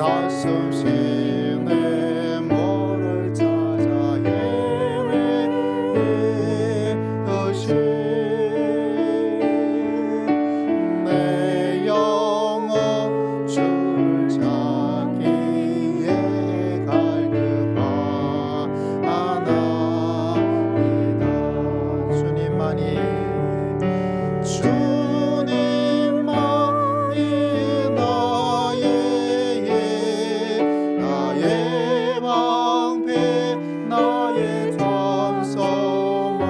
사슴시내 모를 찾아 헤매듯이 내 영혼 주를 찾기에 갈급하나이다. 주님만이 나의 방패 나의 전소망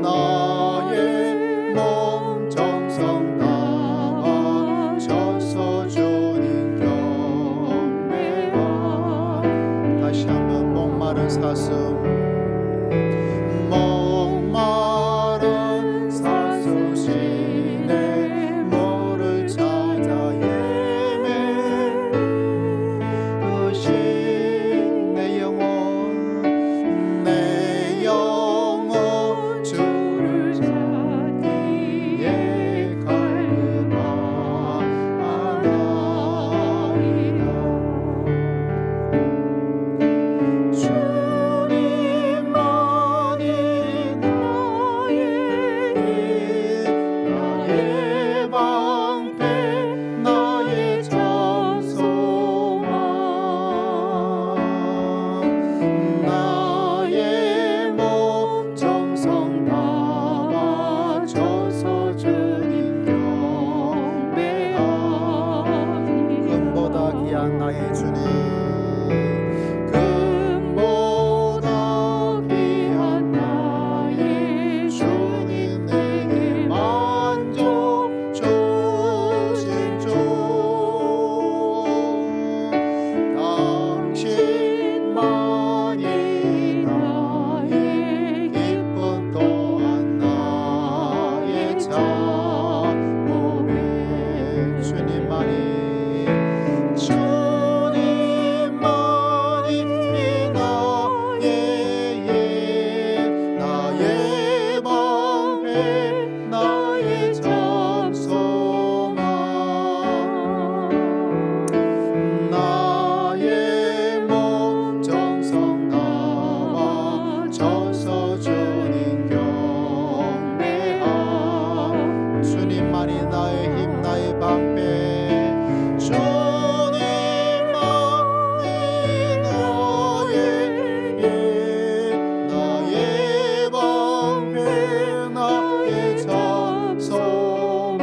나의 몸 정성 다하 져서 주님 경배하. 다시 한번 목마른 사슴 목마른 사슴 시내 모를 찾아 헤매듯이 내 영혼 주를 찾기에 갈급하나이다. 나의 방패 나의 전소망 나의 몸 정성 다하 져서 주님 경배하니. 금보다 귀한 나의 주님 금보다 귀한 나의 주님 내게 만족 주신 주 당신만이 나의 기쁨 또한 나의 자복에 주님만이 나의 방패 나의 전소망 나의 몸 정성 다하 져서 주님 경배하. 주님만이 나의 힘 나의 방패 주님만이 나의 방패 나의 전소망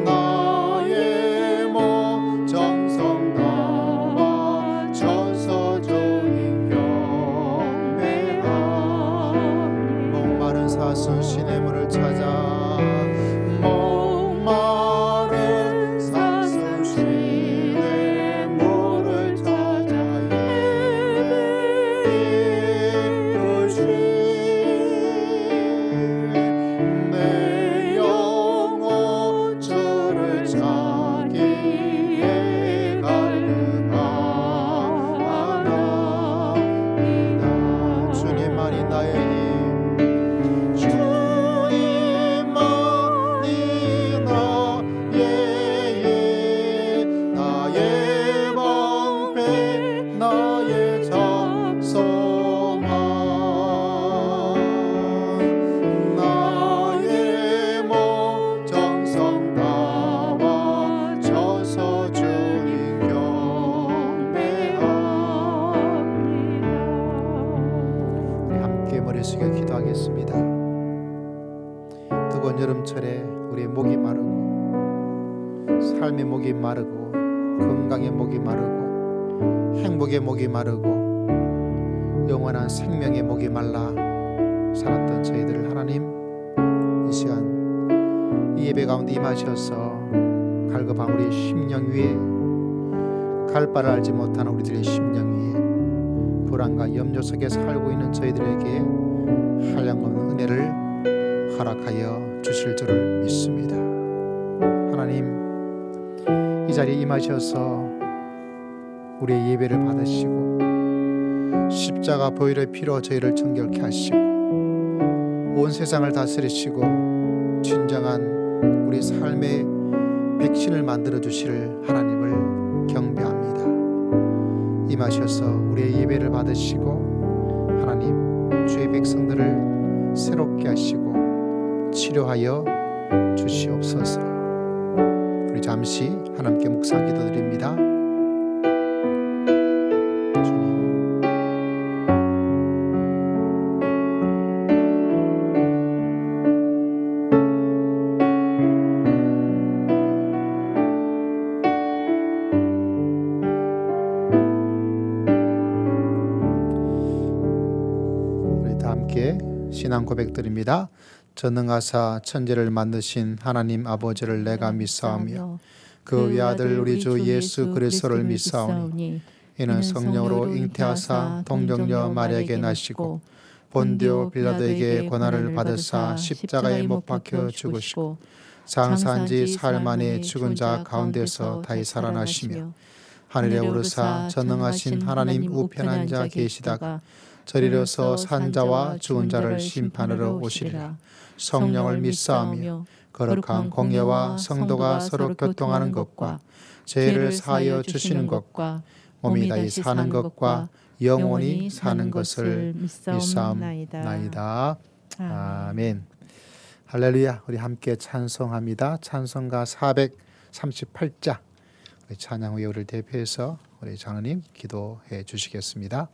나의 몸 정성 다하 져서 주님 경배하. 목마른 사슴 시냇물을 찾아 목마른 사슴 시냇물을 찾아 헤매듯이 내 영혼 주를 찾기에 갈급하나이다. 주님만이 나의 힘 주님만이 나의 방패 나의 전소망 나의 몸 정성 다하 져서 주님 경배합니다. 우리 함께 머리 숙여 기도하겠습니다. 뜨거운 여름철에 우리의 목이 마르고 삶의 목이 마르고 건강의 목이 마르고 행복의 목이 마르고 영원한 생명의 목이 말라 살았던 저희들을 하나님 이 시간 이 예배 가운데 임하셔서 갈급한 우리의 심령 위에 갈 바를 알지 못하는 우리들의 심령 위에 불안과 염려 속에 살고 있는 저희들에게 한량없는 은혜를 허락하여 주실 줄을 믿습니다. 하나님 이 자리에 임하셔서 우리의 예배를 받으시고 십자가 보혈의 피로 저희를 정결케 하시고 온 세상을 다스리시고 진정한 우리 삶의 백신을 만들어 주실 하나님을 경배합니다. 임하셔서 우리의 예배를 받으시고 하나님 주의 백성들을 새롭게 하시고 치료하여 주시옵소서. 우리 잠시 하나님께 묵상 기도드립니다. 신앙 고백드립니다. 전능하사 천지를 만드신 하나님 아버지를 내가 믿사오며 그 외아들 우리 주 예수 그리스도를 믿사오니 이는 성령으로 잉태하사 동정녀 마리아에게 나시고 본디오 빌라도에게 고난을 받으사 십자가에 못 박혀 죽으시고 장사한 지 사흘 만에 죽은 자 가운데서 다시 살아나시며 하늘에 오르사 전능하신 하나님 우편에 앉아 계시다가 저리로서 산 자와 죽은 자를 심판하러 오시리라. 성령을 믿사오며 거룩한 공예와 성도가 서로 교통하는 것과 죄를 사하여 주시는 것과 몸이 다시 사는 것과 영원히 사는 것을 믿사옵나이다. 아멘. 할렐루야. 우리 함께 찬송합니다. 찬송가 438자 우리 찬양 후에 우리를 대표해서 우리 장로님 기도해 주시겠습니다.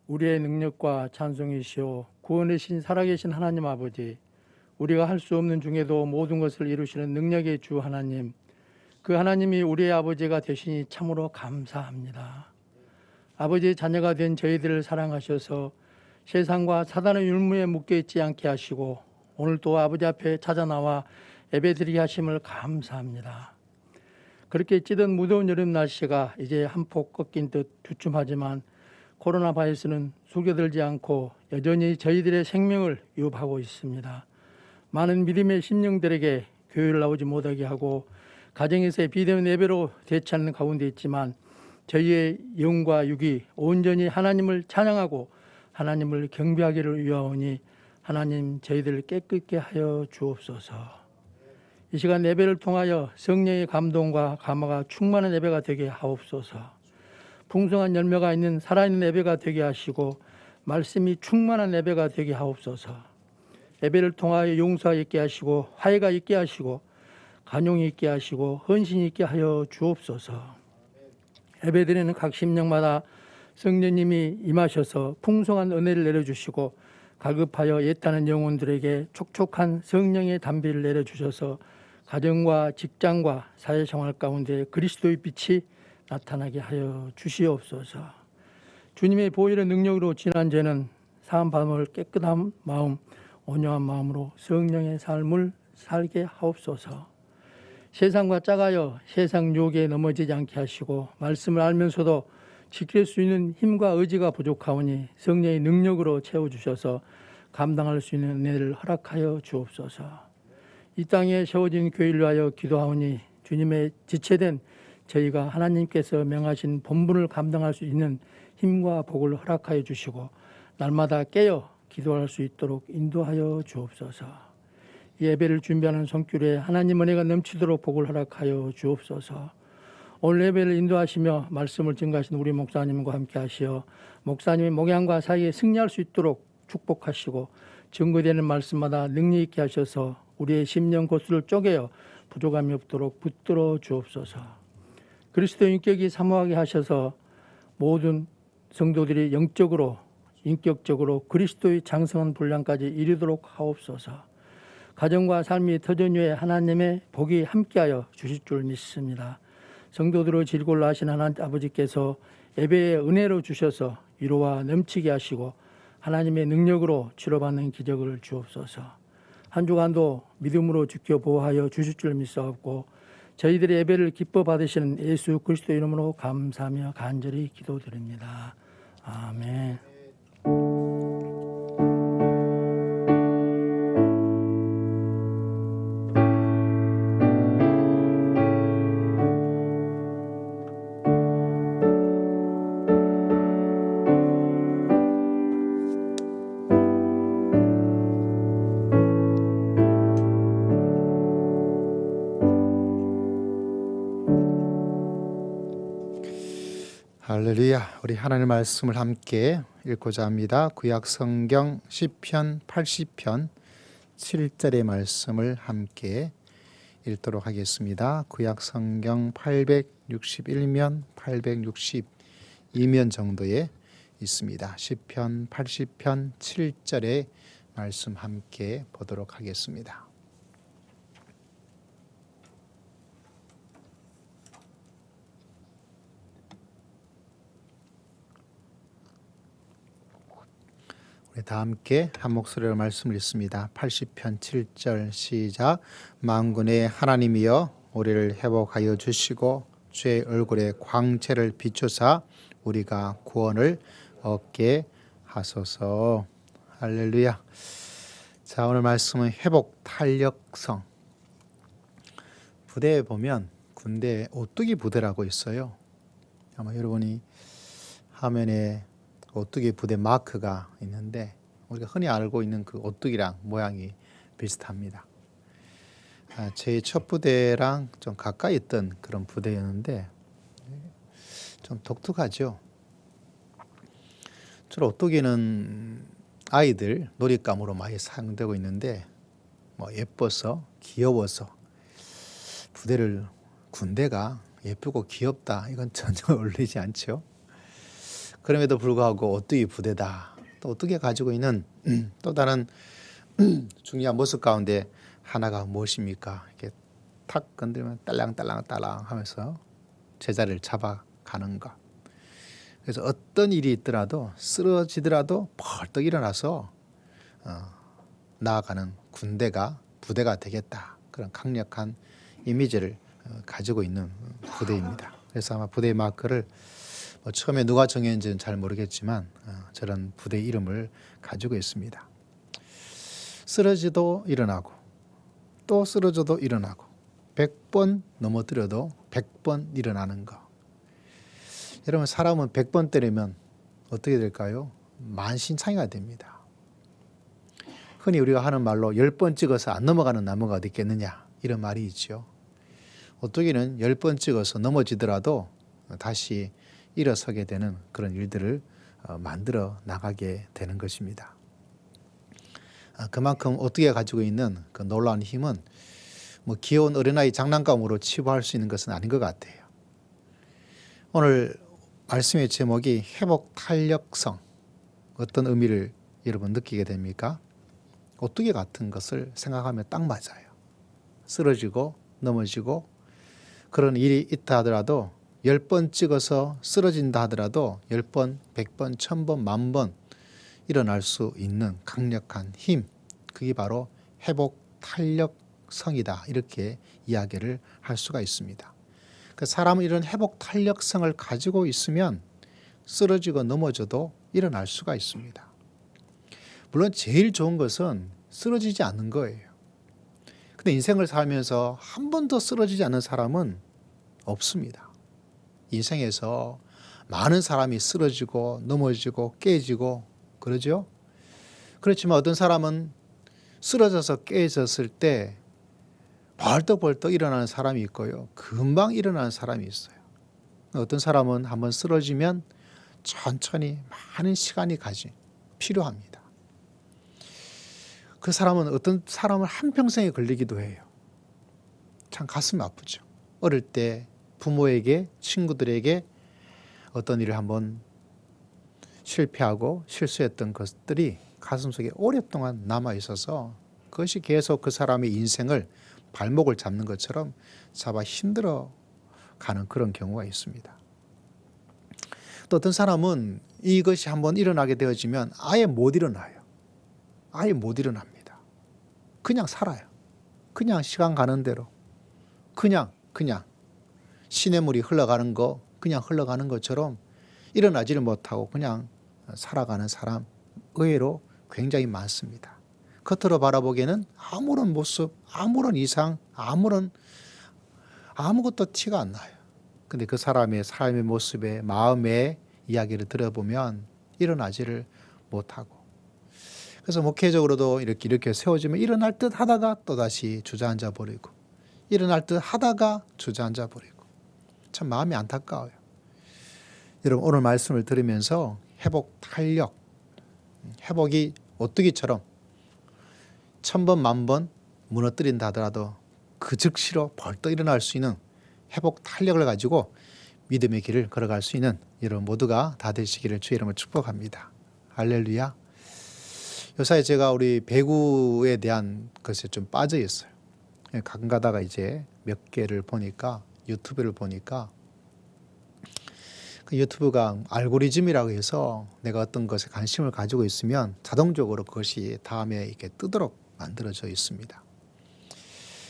우리의 능력과 찬송이시오 구원의 신 살아계신 하나님 아버지, 우리가 할 수 없는 중에도 모든 것을 이루시는 능력의 주 하나님, 그 하나님이 우리의 아버지가 되시니 참으로 감사합니다. 아버지의 자녀가 된 저희들을 사랑하셔서 세상과 사단의 율무에 묶여있지 않게 하시고 오늘 또 아버지 앞에 찾아 나와 예배드리게 하심을 감사합니다. 그렇게 찌든 무더운 여름 날씨가 이제 한 폭 꺾인 듯 주춤하지만 코로나 바이러스는 숙여들지 않고 여전히 저희들의 생명을 위협하고 있습니다. 많은 믿음의 심령들에게 교회를 나오지 못하게 하고 가정에서의 비대면 예배로 대처하는 가운데 있지만 저희의 영과 육이 온전히 하나님을 찬양하고 하나님을 경배하기를 위하오니 하나님 저희들을 깨끗게 하여 주옵소서. 이 시간 예배를 통하여 성령의 감동과 감화가 충만한 예배가 되게 하옵소서. 풍성한 열매가 있는 살아있는 예배가 되게 하시고 말씀이 충만한 예배가 되게 하옵소서. 예배를 통하여 용서가 있게 하시고 화해가 있게 하시고 간용이 있게 하시고 헌신이 있게 하여 주옵소서. 예배드리는 각 심령마다 성령님이 임하셔서 풍성한 은혜를 내려주시고 갈급하여 애타는 영혼들에게 촉촉한 성령의 담비를 내려주셔서 가정과 직장과 사회생활 가운데 그리스도의 빛이 나타나게 하여 주시옵소서. 주님의 보혈의 능력으로 지난 죄는 사함받음을 깨끗한 마음, 온유한 마음으로 성령의 삶을 살게 하옵소서. 세상과 짝하여 세상 유혹에 넘어지지 않게 하시고 말씀을 알면서도 지킬 수 있는 힘과 의지가 부족하오니 성령의 능력으로 채워주셔서 감당할 수 있는 은혜를 허락하여 주옵소서. 이 땅에 세워진 교회를 위하여 기도하오니 주님의 지체된 저희가 하나님께서 명하신 본분을 감당할 수 있는 힘과 복을 허락하여 주시고 날마다 깨어 기도할 수 있도록 인도하여 주옵소서. 이 예배를 준비하는 손길에 하나님 은혜가 넘치도록 복을 허락하여 주옵소서. 오늘 예배를 인도하시며 말씀을 증거하신 우리 목사님과 함께 하시어 목사님의 목양과 사이에 승리할 수 있도록 축복하시고 증거되는 말씀마다 능력 있게 하셔서 우리의 심령 고수를 쪼개어 부족함이 없도록 붙들어 주옵소서. 그리스도의 인격이 사모하게 하셔서 모든 성도들이 영적으로 인격적으로 그리스도의 장성한 분량까지 이르도록 하옵소서. 가정과 삶이 터전 위에 하나님의 복이 함께하여 주실 줄 믿습니다. 성도들을 질골로 하신 하나님 아버지께서 예배의 은혜로 주셔서 위로와 넘치게 하시고 하나님의 능력으로 치료받는 기적을 주옵소서. 한 주간도 믿음으로 지켜 보호하여 주실 줄 믿사옵고 저희들의 예배를 기뻐 받으시는 예수 그리스도 이름으로 감사하며 간절히 기도드립니다. 아멘. 할렐루야. 우리 하나님의 말씀을 함께 읽고자 합니다. 구약 성경 시편 80편 7절의 말씀을 함께 읽도록 하겠습니다. 구약 성경 861면 862면 정도에 있습니다. 시편 80편 7절의 말씀 함께 보도록 하겠습니다. 다 함께 한 목소리로 말씀을 읽습니다. 80편 7절 시작. 만군의 하나님이여 우리를 회복하여 주시고 주의 얼굴에 광채를 비추사 우리가 구원을 얻게 하소서. 할렐루야. 자, 오늘 말씀은 회복 탄력성. 부대에 보면 군대 오뚜기 부대라고 있어요. 아마 여러분이 화면에 오뚜기 부대 마크가 있는데 우리가 흔히 알고 있는 그 오뚜기랑 모양이 비슷합니다. 제 첫 부대랑 좀 가까이 있던 그런 부대였는데 좀 독특하죠. 주로 오뚜기는 아이들 놀잇감으로 많이 사용되고 있는데 예뻐서 귀여워서 군대가 예쁘고 귀엽다 이건 전혀 어울리지 않죠. 그럼에도 불구하고 오뚜기 부대다. 또 오뚜기가 가지고 있는 또 다른 중요한 모습 가운데 하나가 무엇입니까? 이렇게 탁 건드리면 딸랑딸랑 하면서 제자리를 잡아가는 것. 그래서 어떤 일이 있더라도 쓰러지더라도 벌떡 일어나서 나아가는 부대가 되겠다. 그런 강력한 이미지를 가지고 있는 부대입니다. 그래서 아마 부대의 마크를 처음에 누가 정했는지는 잘 모르겠지만 저런 부대 이름을 가지고 있습니다. 쓰러져도 일어나고 또 쓰러져도 일어나고 100번 넘어뜨려도 100번 일어나는 거. 여러분 사람은 100번 때리면 어떻게 될까요? 만신창이가 됩니다. 흔히 우리가 하는 말로 10번 찍어서 안 넘어가는 나무가 어디 있겠느냐 이런 말이 있죠. 오뚜기는 10번 찍어서 넘어지더라도 다시 일어서게 되는 그런 일들을 만들어 나가게 되는 것입니다. 그만큼 오뚜기가 가지고 있는 그 놀라운 힘은 뭐 귀여운 어린아이 장난감으로 치부할 수 있는 것은 아닌 것 같아요. 오늘 말씀의 제목이 회복 탄력성, 어떤 의미를 여러분 느끼게 됩니까? 오뚜기 같은 것을 생각하면 딱 맞아요. 쓰러지고 넘어지고 그런 일이 있다 하더라도 10번 찍어서 쓰러진다 하더라도 10번, 100번, 1000번, 10,000번 일어날 수 있는 강력한 힘, 그게 바로 회복 탄력성이다, 이렇게 이야기를 할 수가 있습니다. 그 사람은 이런 회복 탄력성을 가지고 있으면 쓰러지고 넘어져도 일어날 수가 있습니다. 물론 제일 좋은 것은 쓰러지지 않는 거예요. 근데 인생을 살면서 한 번도 쓰러지지 않는 사람은 없습니다. 인생에서 많은 사람이 쓰러지고 넘어지고 깨지고 그러죠. 그렇지만 어떤 사람은 쓰러져서 깨졌을 때 벌떡벌떡 일어나는 사람이 있고요. 금방 일어나는 사람이 있어요. 어떤 사람은 한번 쓰러지면 천천히 많은 시간이 필요합니다. 그 사람은 어떤 사람은 한평생에 걸리기도 해요. 참 가슴이 아프죠. 어릴 때 부모에게, 친구들에게 어떤 일을 한번 실패하고 실수했던 것들이 가슴속에 오랫동안 남아 있어서 그것이 계속 그 사람의 인생을 발목을 잡는 것처럼 잡아 힘들어 가는 그런 경우가 있습니다. 또 어떤 사람은 이것이 한번 일어나게 되어지면 아예 못 일어나요. 아예 못 일어납니다. 그냥 살아요. 그냥 시간 가는 대로. 그냥 시냇물이 흘러가는 거 그냥 흘러가는 것처럼 일어나지를 못하고 그냥 살아가는 사람 의외로 굉장히 많습니다. 겉으로 바라보기에는 아무런 모습, 아무런 이상, 아무것도 티가 안 나요. 근데 그 사람의 삶의 모습에, 마음의 이야기를 들어보면 일어나지를 못하고, 그래서 목회적으로도 이렇게 세워지면 일어날 듯 하다가 또다시 주저앉아 버리고, 일어날 듯 하다가 주저앉아 버리고, 참 마음이 안타까워요. 여러분, 오늘 말씀을 들으면서 회복 탄력, 회복이 오뚜기처럼 1000번, 10,000번 무너뜨린다 하더라도 그 즉시로 벌떡 일어날 수 있는 회복 탄력을 가지고 믿음의 길을 걸어갈 수 있는 여러분 모두가 다 되시기를 주의 이름으로 축복합니다. 할렐루야. 요사이 제가 우리 배구에 대한 것에 좀 빠져 있어요. 가끔 가다가 이제 몇 개를 보니까, 유튜브를 보니까 그 유튜브가 알고리즘이라고 해서 내가 어떤 것에 관심을 가지고 있으면 자동적으로 그것이 다음에 이렇게 뜨도록 만들어져 있습니다.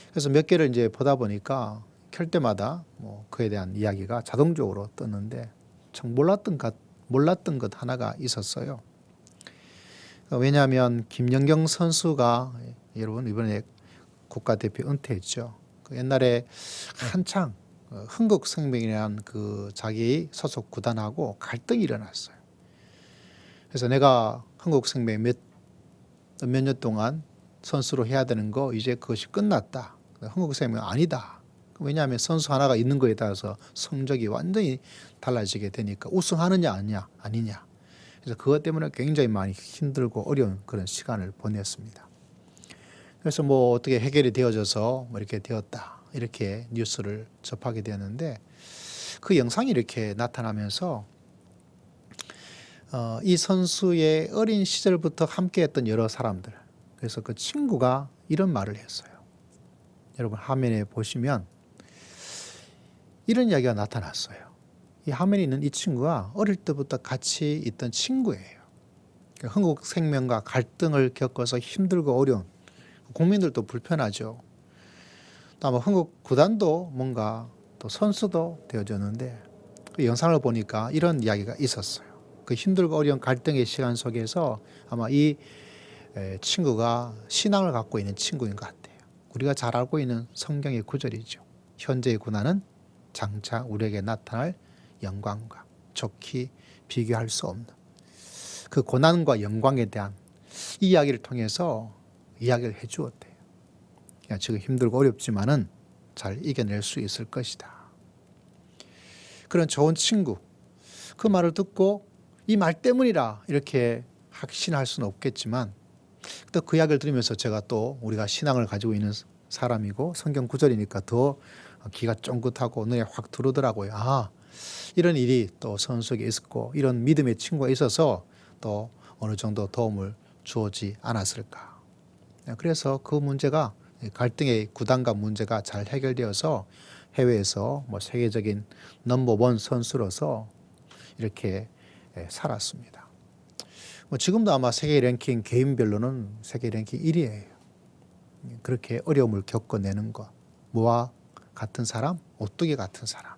그래서 몇 개를 이제 보다 보니까 켤 때마다 뭐 그에 대한 이야기가 자동적으로 떴는데 참 몰랐던 것 하나가 있었어요. 왜냐하면 김연경 선수가 여러분 이번에 국가대표 은퇴했죠. 그 옛날에 한창 흥국생명이라는 그 자기 소속 구단하고 갈등이 일어났어요. 그래서 내가 흥국생명 몇 년 동안 선수로 해야 되는 거 이제 그것이 끝났다. 흥국생명 아니다. 왜냐하면 선수 하나가 있는 거에 따라서 성적이 완전히 달라지게 되니까 우승하느냐 아니냐. 그래서 그것 때문에 굉장히 많이 힘들고 어려운 그런 시간을 보냈습니다. 그래서 뭐 어떻게 해결이 되어져서 뭐 이렇게 되었다, 이렇게 뉴스를 접하게 되었는데, 그 영상이 이렇게 나타나면서 이 선수의 어린 시절부터 함께했던 여러 사람들, 그래서 그 친구가 이런 말을 했어요. 여러분 화면에 보시면 이런 이야기가 나타났어요. 이 화면에 있는 이 친구가 어릴 때부터 같이 있던 친구예요. 흥국생명과 갈등을 겪어서 힘들고 어려운, 국민들도 불편하죠. 또 아마 흥국 구단도 뭔가 또 선수도 되어졌는데, 그 영상을 보니까 이런 이야기가 있었어요. 그 힘들고 어려운 갈등의 시간 속에서 아마 이 친구가 신앙을 갖고 있는 친구인 것 같아요. 우리가 잘 알고 있는 성경의 구절이죠. 현재의 고난은 장차 우리에게 나타날 영광과 좋게 비교할 수 없는 그 고난과 영광에 대한 이 이야기를 통해서 이야기를 해 주었대요. 지금 힘들고 어렵지만은 잘 이겨낼 수 있을 것이다. 그런 좋은 친구, 그 말을 듣고 이 말 때문이라 이렇게 확신할 수는 없겠지만, 또 그 이야기를 들으면서 제가 또 우리가 신앙을 가지고 있는 사람이고 성경 구절이니까 더 귀가 쫑긋하고 눈에 확 들어오더라고요. 아, 이런 일이 또 선 속에 있었고 이런 믿음의 친구가 있어서 또 어느 정도 도움을 주어지 않았을까. 그래서 그 문제가, 갈등의 구단과 문제가 잘 해결되어서 해외에서 세계적인 넘버원 선수로서 이렇게 살았습니다. 지금도 아마 세계 랭킹 개인별로는 세계 랭킹 1위예요. 그렇게 어려움을 겪어내는 것. 뭐와 같은 사람? 오뚜기 같은 사람.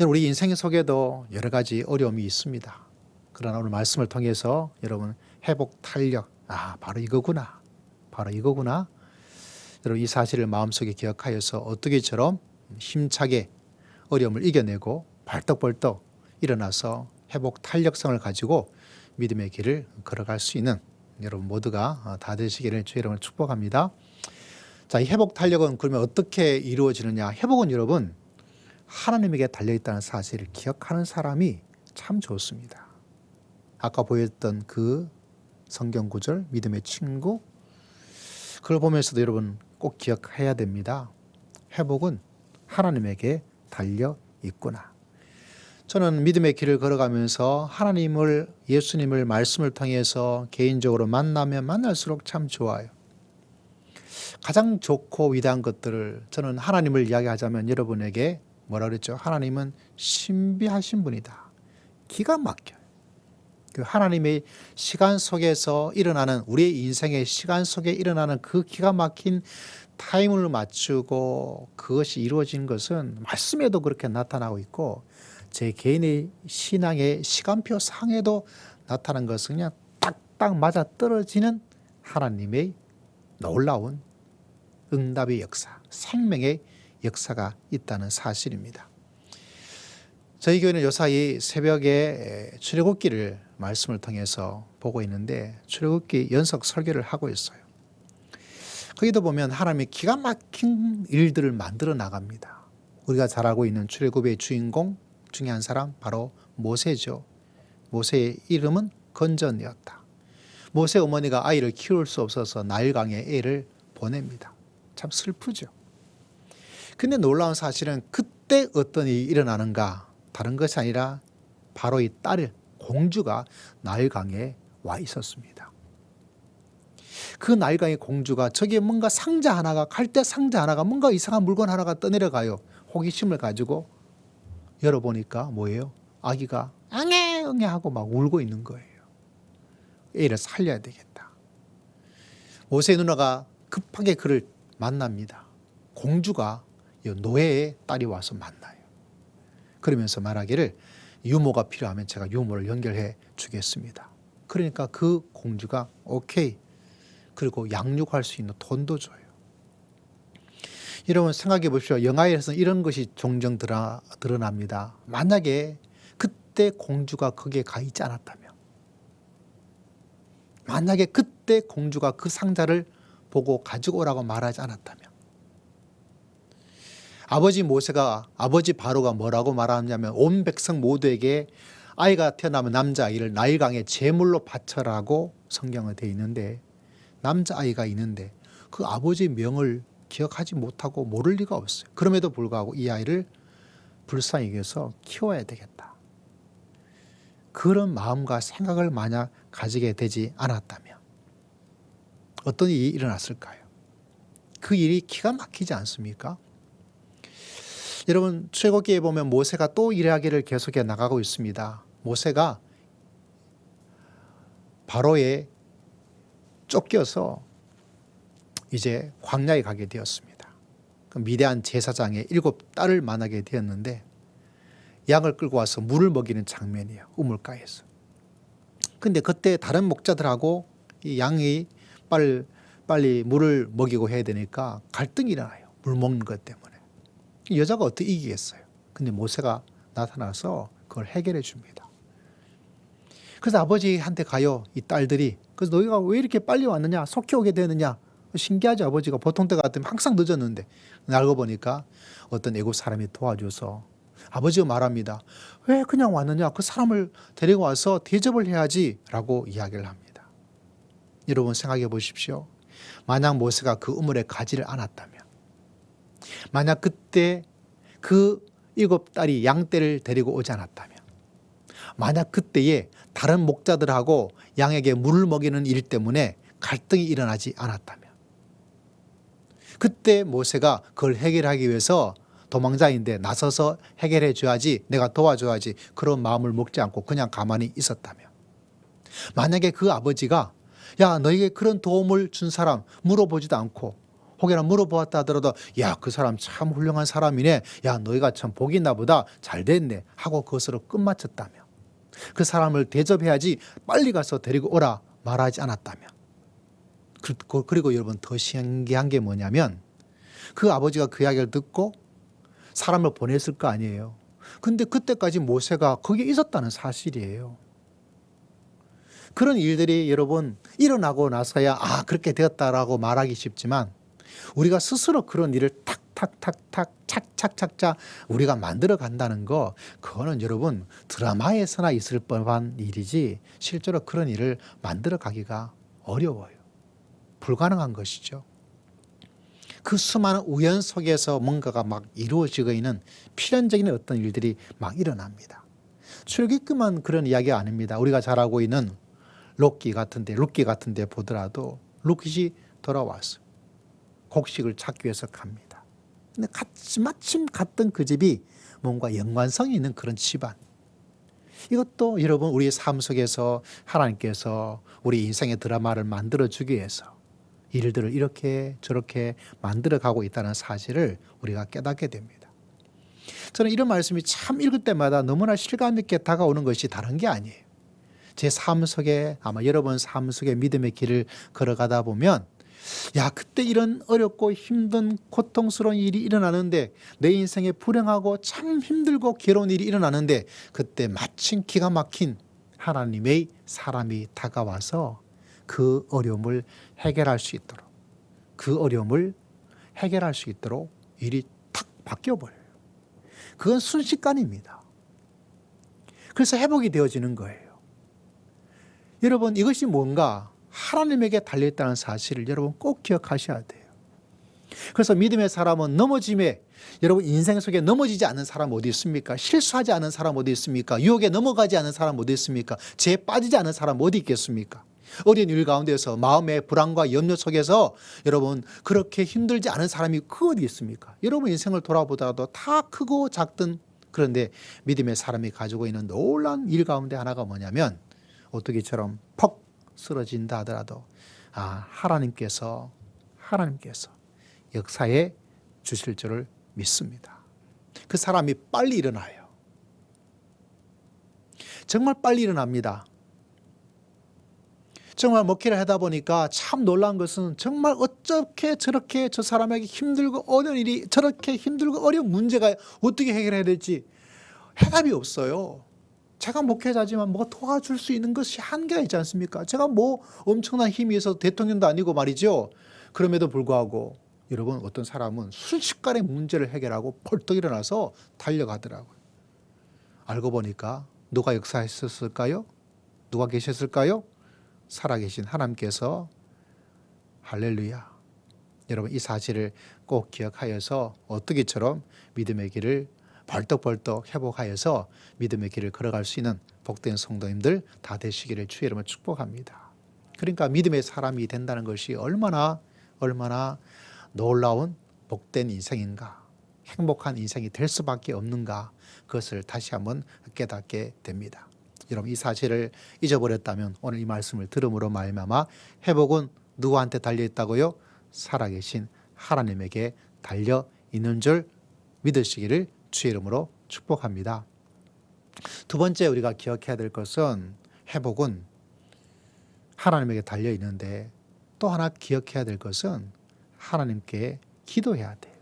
우리 인생 속에도 여러 가지 어려움이 있습니다. 그러나 오늘 말씀을 통해서 여러분 회복 탄력, 바로 이거구나. 바로 이거구나. 여러분 이 사실을 마음속에 기억하여서 오뚜기처럼 힘차게 어려움을 이겨내고 벌떡벌떡 일어나서 회복 탄력성을 가지고 믿음의 길을 걸어갈 수 있는 여러분 모두가 다 되시기를 주의 이름으로 축복합니다. 자, 이 회복 탄력은 그러면 어떻게 이루어지느냐? 회복은 여러분 하나님에게 달려있다는 사실을 기억하는 사람이 참 좋습니다. 아까 보였던 그 성경 구절, 믿음의 친구, 그걸 보면서도 여러분 꼭 기억해야 됩니다. 회복은 하나님에게 달려 있구나. 저는 믿음의 길을 걸어가면서 하나님을, 예수님을 말씀을 통해서 개인적으로 만나면 만날수록 참 좋아요. 가장 좋고 위대한 것들을 저는 하나님을 이야기하자면 여러분에게 뭐라 그랬죠? 하나님은 신비하신 분이다. 기가 막혀요. 그 하나님의 시간 속에서 일어나는, 우리의 인생의 시간 속에 일어나는 그 기가 막힌 타임을 맞추고 그것이 이루어진 것은 말씀에도 그렇게 나타나고 있고 제 개인의 신앙의 시간표 상에도 나타난 것은 그냥 딱딱 맞아 떨어지는 하나님의 놀라운 응답의 역사, 생명의 역사가 있다는 사실입니다. 저희 교회는 요사이 새벽에 출애굽기를 말씀을 통해서 보고 있는데 출애굽기 연속 설교를 하고 있어요. 거기도 보면 하나님이 기가 막힌 일들을 만들어 나갑니다. 우리가 잘 알고 있는 출애굽의 주인공 중에 한 사람 바로 모세죠. 모세의 이름은 건전이었다. 모세 어머니가 아이를 키울 수 없어서 나일강에 애를 보냅니다. 참 슬프죠. 근데 놀라운 사실은 그때 어떤 일이 일어나는가, 다른 것이 아니라 바로 이 딸 공주가 나일강에 와 있었습니다. 그 나일강의 공주가 저기에 뭔가 상자 하나가, 갈대 상자 하나가, 뭔가 이상한 물건 하나가 떠내려가요. 호기심을 가지고 열어보니까 뭐예요? 아기가 응애 하고 막 울고 있는 거예요. 애를 살려야 되겠다. 모세의 누나가 급하게 그를 만납니다. 공주가 노예의 딸이 와서 만나요. 그러면서 말하기를 유모가 필요하면 제가 유모를 연결해 주겠습니다. 그러니까 그 공주가 오케이. 그리고 양육할 수 있는 돈도 줘요. 여러분 생각해 보십시오. 영화에서는 이런 것이 종종 드러납니다. 만약에 그때 공주가 거기에 가 있지 않았다면, 만약에 그때 공주가 그 상자를 보고 가지고 오라고 말하지 않았다면, 아버지 바로가 뭐라고 말하냐면 온 백성 모두에게 아이가 태어나면 남자아이를 나일강에 제물로 바쳐라고 성경에 되어 있는데, 남자아이가 있는데 그 아버지의 명을 기억하지 못하고 모를 리가 없어요. 그럼에도 불구하고 이 아이를 불쌍히 여겨서 키워야 되겠다. 그런 마음과 생각을 만약 가지게 되지 않았다면 어떤 일이 일어났을까요? 그 일이 기가 막히지 않습니까? 여러분 출애굽기에 보면 모세가 또 이야기를 계속해 나가고 있습니다. 모세가 바로에 쫓겨서 이제 광야에 가게 되었습니다. 미디안 제사장의 7딸을 만나게 되었는데 양을 끌고 와서 물을 먹이는 장면이에요. 우물가에서. 근데 그때 다른 목자들하고 이 양이 빨리 물을 먹이고 해야 되니까 갈등이 일어나요. 물 먹는 것 때문에. 여자가 어떻게 이기겠어요? 근데 모세가 나타나서 그걸 해결해 줍니다. 그래서 아버지한테 가요. 이 딸들이. 그래서 너희가 왜 이렇게 빨리 왔느냐? 속히 오게 되느냐? 신기하죠. 아버지가 보통 때 같으면 항상 늦었는데 알고 보니까 어떤 애국 사람이 도와줘서 아버지가 말합니다. 왜 그냥 왔느냐? 그 사람을 데리고 와서 대접을 해야지 라고 이야기를 합니다. 여러분 생각해 보십시오. 만약 모세가 그 우물에 가지를 않았다면, 만약 그때 그 7딸이 양떼를 데리고 오지 않았다면, 만약 그때에 다른 목자들하고 양에게 물을 먹이는 일 때문에 갈등이 일어나지 않았다면, 그때 모세가 그걸 해결하기 위해서 도망자인데 나서서 해결해 줘야지, 내가 도와줘야지 그런 마음을 먹지 않고 그냥 가만히 있었다면, 만약에 그 아버지가 야 너에게 그런 도움을 준 사람 물어보지도 않고 혹여나 물어보았다 하더라도 야 그 사람 참 훌륭한 사람이네, 야 너희가 참 복이 있나 보다, 잘 됐네 하고 그것으로 끝마쳤다면, 그 사람을 대접해야지 빨리 가서 데리고 오라 말하지 않았다면, 그리고 여러분 더 신기한 게 뭐냐면 그 아버지가 그 이야기를 듣고 사람을 보냈을 거 아니에요. 근데 그때까지 모세가 거기에 있었다는 사실이에요. 그런 일들이 여러분 일어나고 나서야 아 그렇게 되었다라고 말하기 쉽지만, 우리가 스스로 그런 일을 탁탁탁탁 착착착착 우리가 만들어 간다는 거, 그거는 여러분 드라마에서나 있을 법한 일이지 실제로 그런 일을 만들어 가기가 어려워요. 불가능한 것이죠. 그 수많은 우연 속에서 뭔가가 막 이루어지고 있는 필연적인 어떤 일들이 막 일어납니다. 출애굽기만 그런 이야기가 아닙니다. 우리가 잘 알고 있는 룻기 같은데 보더라도 룻깃이 돌아왔어요. 곡식을 찾기 위해서 갑니다. 근데 마침 갔던 그 집이 뭔가 연관성이 있는 그런 집안. 이것도 여러분 우리의 삶 속에서 하나님께서 우리 인생의 드라마를 만들어주기 위해서 일들을 이렇게 저렇게 만들어가고 있다는 사실을 우리가 깨닫게 됩니다. 저는 이런 말씀이 참 읽을 때마다 너무나 실감 있게 다가오는 것이 다른 게 아니에요. 제 삶 속에, 아마 여러분 삶 속에 믿음의 길을 걸어가다 보면 야 그때 이런 어렵고 힘든 고통스러운 일이 일어나는데, 내 인생에 불행하고 참 힘들고 괴로운 일이 일어나는데 그때 마침 기가 막힌 하나님의 사람이 다가와서 그 어려움을 해결할 수 있도록, 일이 탁 바뀌어버려요. 그건 순식간입니다. 그래서 회복이 되어지는 거예요. 여러분 이것이 뭔가 하나님에게 달려있다는 사실을 여러분 꼭 기억하셔야 돼요. 그래서 믿음의 사람은 넘어짐에, 여러분 인생 속에 넘어지지 않는 사람 어디 있습니까? 실수하지 않은 사람 어디 있습니까? 유혹에 넘어가지 않은 사람 어디 있습니까? 죄에 빠지지 않은 사람 어디 있겠습니까? 어려운 일 가운데서 마음의 불안과 염려 속에서 여러분 그렇게 힘들지 않은 사람이 그 어디 있습니까? 여러분 인생을 돌아보더라도 다 크고 작든, 그런데 믿음의 사람이 가지고 있는 놀라운 일 가운데 하나가 뭐냐면, 오뚜기처럼 퍽 쓰러진다 하더라도 하나님께서 역사에 주실 줄을 믿습니다. 그 사람이 빨리 일어나요. 정말 빨리 일어납니다. 정말 목회를 하다 보니까 참 놀라운 것은, 정말 어떻게 저렇게 저 사람에게 힘들고 어려운 일이, 저렇게 힘들고 어려운 문제가 어떻게 해결해야 될지 해답이 없어요. 제가 목회자지만 뭐가 도와줄 수 있는 것이 한계가 있지 않습니까? 제가 뭐 엄청난 힘이 있어서 대통령도 아니고 말이죠. 그럼에도 불구하고 여러분 어떤 사람은 순식간에 문제를 해결하고 벌떡 일어나서 달려가더라고요. 알고 보니까 누가 역사했었을까요? 누가 계셨을까요? 살아계신 하나님께서. 할렐루야. 여러분 이 사실을 꼭 기억하여서 어떻게처럼 믿음의 길을 벌떡벌떡 회복하여서 믿음의 길을 걸어갈 수 있는 복된 성도님들 다 되시기를 주의 이름으로 축복합니다. 그러니까 믿음의 사람이 된다는 것이 얼마나 놀라운 복된 인생인가, 행복한 인생이 될 수밖에 없는가, 그것을 다시 한번 깨닫게 됩니다. 여러분 이 사실을 잊어버렸다면 오늘 이 말씀을 들음으로 말미암아 회복은 누구한테 달려있다고요? 살아계신 하나님에게 달려있는 줄 믿으시기를 주의 이름으로 축복합니다. 두 번째 우리가 기억해야 될 것은, 회복은 하나님에게 달려있는데 또 하나 기억해야 될 것은 하나님께 기도해야 돼요.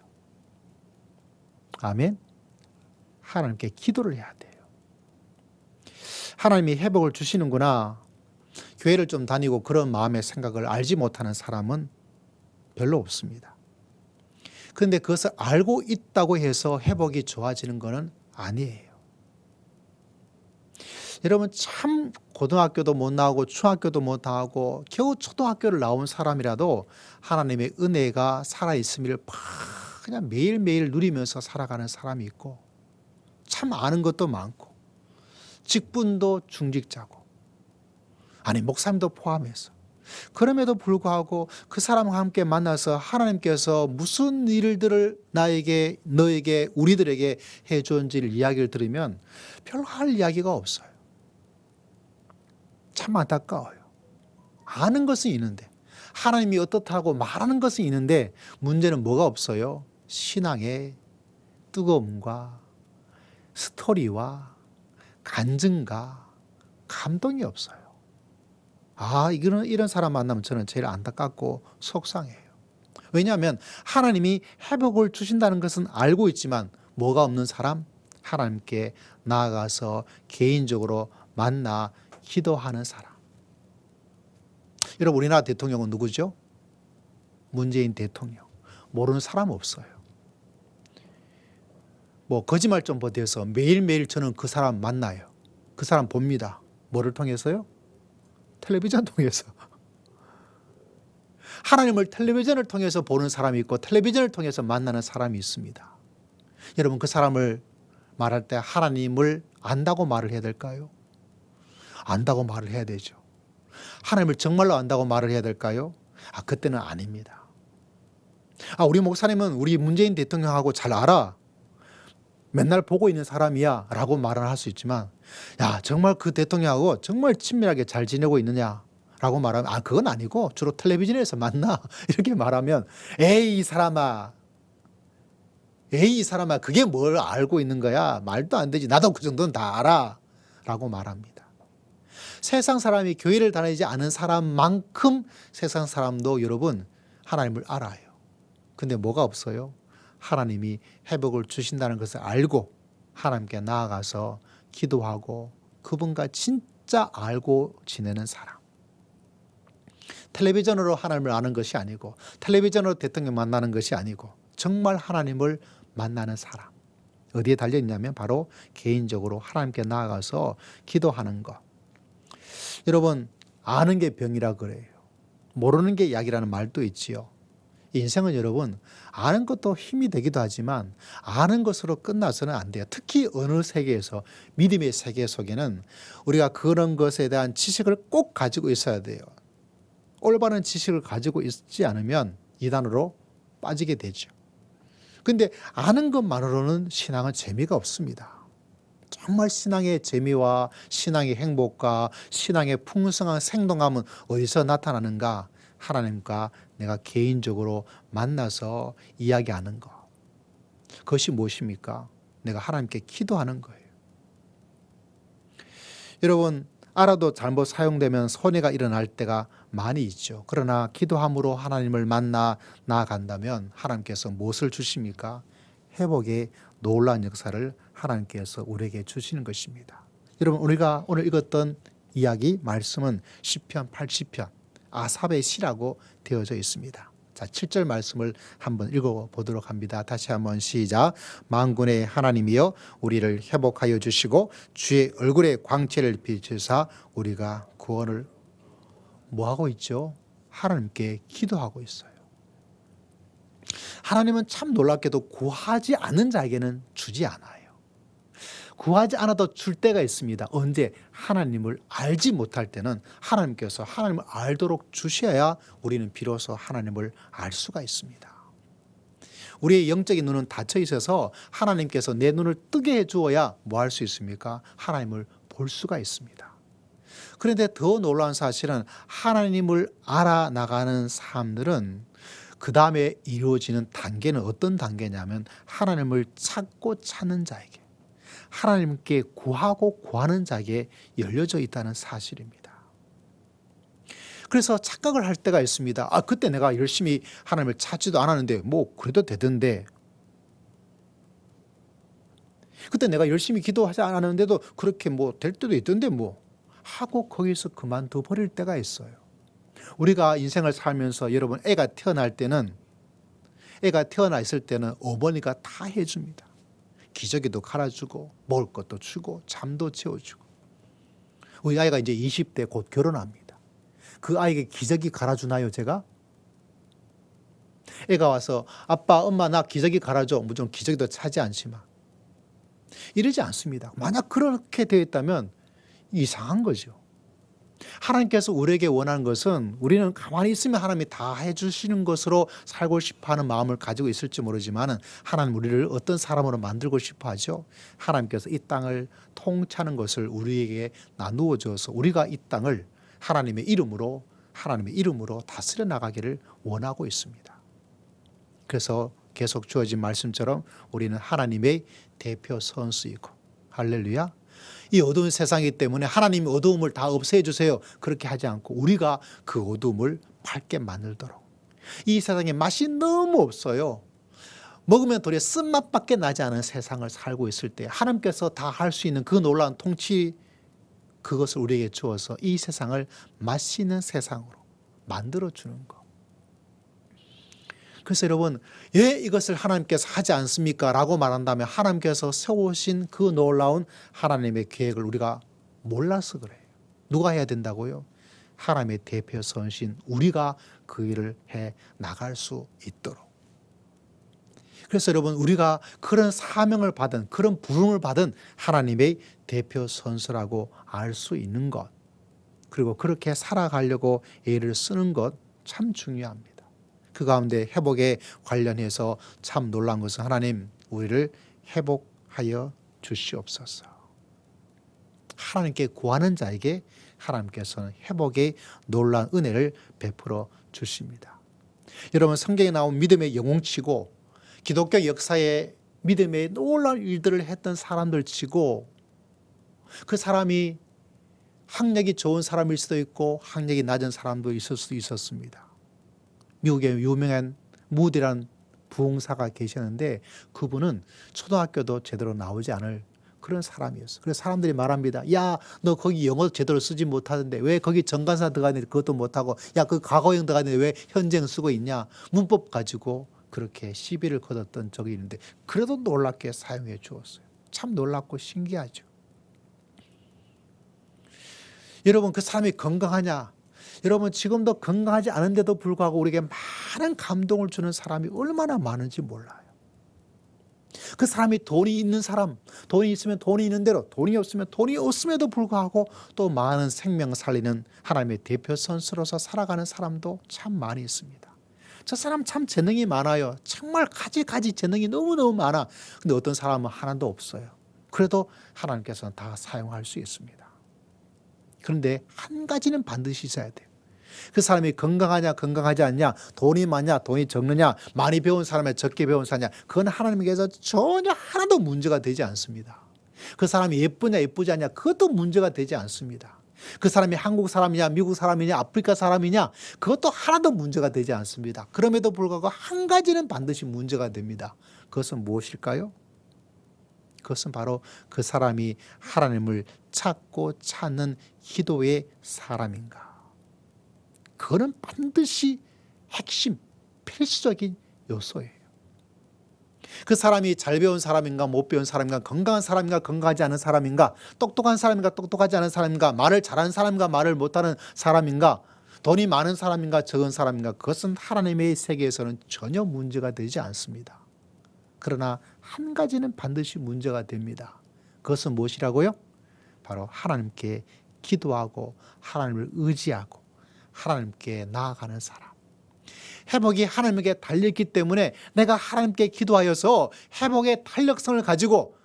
아멘. 하나님께 기도를 해야 돼요. 하나님이 회복을 주시는구나, 교회를 좀 다니고 그런 마음의 생각을 알지 못하는 사람은 별로 없습니다. 그런데 그것을 알고 있다고 해서 회복이 좋아지는 것은 아니에요. 여러분 참 고등학교도 못 나오고 중학교도 못 나오고 겨우 초등학교를 나온 사람이라도 하나님의 은혜가 살아있음을 그냥 매일매일 누리면서 살아가는 사람이 있고 참 아는 것도 많고 직분도 중직자고 아니 목사님도 포함해서 그럼에도 불구하고 그 사람과 함께 만나서 하나님께서 무슨 일들을 나에게 너에게 우리들에게 해주었는지를 이야기를 들으면 별로 할 이야기가 없어요. 참 안타까워요. 아는 것은 있는데 하나님이 어떻다고 말하는 것은 있는데 문제는 뭐가 없어요? 신앙의 뜨거움과 스토리와 간증과 감동이 없어요. 이런 사람 만나면 저는 제일 안타깝고 속상해요. 왜냐하면 하나님이 회복을 주신다는 것은 알고 있지만 뭐가 없는 사람? 하나님께 나아가서 개인적으로 만나 기도하는 사람. 여러분 우리나라 대통령은 누구죠? 문재인 대통령. 모르는 사람 없어요. 뭐 거짓말 좀 보태서 매일매일 저는 그 사람 만나요. 그 사람 봅니다. 뭐를 통해서요? 텔레비전 통해서. 하나님을 텔레비전을 통해서 보는 사람이 있고 텔레비전을 통해서 만나는 사람이 있습니다. 여러분 그 사람을 말할 때 하나님을 안다고 말을 해야 될까요? 안다고 말을 해야 되죠. 하나님을 정말로 안다고 말을 해야 될까요? 그때는 아닙니다. 우리 목사님은 우리 문재인 대통령하고 잘 알아. 맨날 보고 있는 사람이야 라고 말을 할 수 있지만 정말 그 대통령하고 정말 친밀하게 잘 지내고 있느냐 라고 말하면 그건 아니고 주로 텔레비전에서 만나 이렇게 말하면 에이 이 사람아 그게 뭘 알고 있는 거야 말도 안 되지 나도 그 정도는 다 알아 라고 말합니다. 세상 사람이 교회를 다니지 않은 사람만큼 세상 사람도 여러분 하나님을 알아요. 근데 뭐가 없어요? 하나님이 회복을 주신다는 것을 알고 하나님께 나아가서 기도하고 그분과 진짜 알고 지내는 사람. 텔레비전으로 하나님을 아는 것이 아니고 텔레비전으로 대통령 만나는 것이 아니고 정말 하나님을 만나는 사람. 어디에 달려있냐면 바로 개인적으로 하나님께 나아가서 기도하는 것. 여러분 아는 게 병이라 그래요. 모르는 게 약이라는 말도 있지요. 인생은 여러분 아는 것도 힘이 되기도 하지만 아는 것으로 끝나서는 안 돼요. 특히 어느 세계에서 믿음의 세계 속에는 우리가 그런 것에 대한 지식을 꼭 가지고 있어야 돼요. 올바른 지식을 가지고 있지 않으면 이단으로 빠지게 되죠. 그런데 아는 것만으로는 신앙은 재미가 없습니다. 정말 신앙의 재미와 신앙의 행복과 신앙의 풍성한 생동함은 어디서 나타나는가? 하나님과 내가 개인적으로 만나서 이야기하는 것. 그것이 무엇입니까? 내가 하나님께 기도하는 거예요. 여러분 알아도 잘못 사용되면 손해가 일어날 때가 많이 있죠. 그러나 기도함으로 하나님을 만나 나아간다면 하나님께서 무엇을 주십니까? 회복의 놀라운 역사를 하나님께서 우리에게 주시는 것입니다. 여러분 우리가 오늘 읽었던 이야기 말씀은 시편 80편 아삽의 시라고 되어져 있습니다. 자, 7절 말씀을 한번 읽어보도록 합니다. 다시 한번 시작. 만군의 하나님이여 우리를 회복하여 주시고 주의 얼굴의 광채를 비추사 우리가 구원을 뭐하고 있죠? 하나님께 기도하고 있어요. 하나님은 참 놀랍게도 구하지 않는 자에게는 주지 않아요. 구하지 않아도 줄 때가 있습니다. 언제? 하나님을 알지 못할 때는 하나님께서 하나님을 알도록 주셔야 우리는 비로소 하나님을 알 수가 있습니다. 우리의 영적인 눈은 닫혀 있어서 하나님께서 내 눈을 뜨게 해주어야 뭐 할 수 있습니까? 하나님을 볼 수가 있습니다. 그런데 더 놀라운 사실은 하나님을 알아나가는 사람들은 그 다음에 이루어지는 단계는 어떤 단계냐면 하나님을 찾고 찾는 자에게 하나님께 구하고 구하는 자에게 열려져 있다는 사실입니다. 그래서 착각을 할 때가 있습니다. 그때 내가 열심히 하나님을 찾지도 않았는데 뭐 그래도 되던데 그때 내가 열심히 기도하지 않았는데도 그렇게 뭐 될 때도 있던데 뭐 하고 거기서 그만둬 버릴 때가 있어요. 우리가 인생을 살면서 여러분 애가 태어나 있을 때는 어머니가 다 해줍니다. 기저귀도 갈아주고 먹을 것도 주고 잠도 재워주고. 우리 아이가 이제 20대 곧 결혼합니다. 그 아이에게 기저귀 갈아주나요 제가? 애가 와서 아빠 엄마 나 기저귀 갈아줘. 무조건 기저귀도 차지 않지만 이러지 않습니다. 만약 그렇게 되어 있다면 이상한 거죠. 하나님께서 우리에게 원하는 것은 우리는 가만히 있으면 하나님이 다 해주시는 것으로 살고 싶어하는 마음을 가지고 있을지 모르지만 하나님 우리를 어떤 사람으로 만들고 싶어 하죠. 하나님께서 이 땅을 통치하는 것을 우리에게 나누어 줘서 우리가 이 땅을 하나님의 이름으로 다스려 나가기를 원하고 있습니다. 그래서 계속 주어진 말씀처럼 우리는 하나님의 대표 선수이고, 할렐루야. 이 어두운 세상이기 때문에 하나님이 어두움을 다 없애 주세요. 그렇게 하지 않고 우리가 그 어두움을 밝게 만들도록. 이 세상에 맛이 너무 없어요. 먹으면 도리어 쓴맛밖에 나지 않은 세상을 살고 있을 때 하나님께서 다 할 수 있는 그 놀라운 통치, 그것을 우리에게 주어서 이 세상을 맛있는 세상으로 만들어주는 것. 그래서 여러분, 왜 이것을 하나님께서 하지 않습니까? 라고 말한다면 하나님께서 세우신 그 놀라운 하나님의 계획을 우리가 몰라서 그래요. 누가 해야 된다고요? 하나님의 대표 선신 우리가 그 일을 해 나갈 수 있도록. 그래서 여러분, 우리가 그런 사명을 받은, 그런 부름을 받은 하나님의 대표 선수라고 알 수 있는 것, 그리고 그렇게 살아가려고 애를 쓰는 것 참 중요합니다. 그 가운데 회복에 관련해서 참 놀란 것은 하나님 우리를 회복하여 주시옵소서. 하나님께 구하는 자에게 하나님께서는 회복의 놀라운 은혜를 베풀어 주십니다. 여러분, 성경에 나온 믿음의 영웅치고 기독교 역사에 믿음의 놀라운 일들을 했던 사람들 치고 그 사람이 학력이 좋은 사람일 수도 있고 학력이 낮은 사람도 있을 수도 있었습니다. 미국에 유명한 무디란 부흥사가 계시는데 그분은 초등학교도 제대로 나오지 않을 그런 사람이었어요. 그래서 사람들이 말합니다. 야, 너 거기 영어 제대로 쓰지 못하는데 왜 거기 정관사 들어가는데 그것도 못하고, 야, 그 과거형 들어가는데 왜 현재형 쓰고 있냐. 문법 가지고 그렇게 시비를 거뒀던 적이 있는데 그래도 놀랍게 사용해 주었어요. 참 놀랍고 신기하죠. 여러분, 그 사람이 건강하냐? 여러분, 지금도 건강하지 않은데도 불구하고 우리에게 많은 감동을 주는 사람이 얼마나 많은지 몰라요. 그 사람이 돈이 있는 사람, 돈이 있으면 돈이 있는 대로, 돈이 없으면 돈이 없음에도 불구하고 또 많은 생명 살리는 하나님의 대표 선수로서 살아가는 사람도 참 많이 있습니다. 저 사람 참 재능이 많아요. 정말 가지 재능이 너무너무 많아. 근데 어떤 사람은 하나도 없어요. 그래도 하나님께서는 다 사용할 수 있습니다. 그런데 한 가지는 반드시 있어야 돼요. 그 사람이 건강하냐 건강하지 않냐, 돈이 많냐 돈이 적느냐, 많이 배운 사람이냐 적게 배운 사람이냐, 그건 하나님께서 전혀 하나도 문제가 되지 않습니다. 그 사람이 예쁘냐 예쁘지 않냐, 그것도 문제가 되지 않습니다. 그 사람이 한국 사람이냐 미국 사람이냐 아프리카 사람이냐, 그것도 하나도 문제가 되지 않습니다. 그럼에도 불구하고 한 가지는 반드시 문제가 됩니다. 그것은 무엇일까요? 그것은 바로 그 사람이 하나님을 찾고 찾는 기도의 사람인가. 그거는 반드시 핵심, 필수적인 요소예요. 그 사람이 잘 배운 사람인가 못 배운 사람인가, 건강한 사람인가 건강하지 않은 사람인가, 똑똑한 사람인가 똑똑하지 않은 사람인가, 말을 잘하는 사람인가 말을 못하는 사람인가, 돈이 많은 사람인가 적은 사람인가, 그것은 하나님의 세계에서는 전혀 문제가 되지 않습니다. 그러나 한 가지는 반드시 문제가 됩니다. 그것은 무엇이라고요? 바로 하나님께 기도하고 하나님을 의지하고 하나님께 나아가는 사람. 회복이 하나님에게 달려있기 때문에 내가 하나님께 기도하여서 회복의 탄력성을 가지고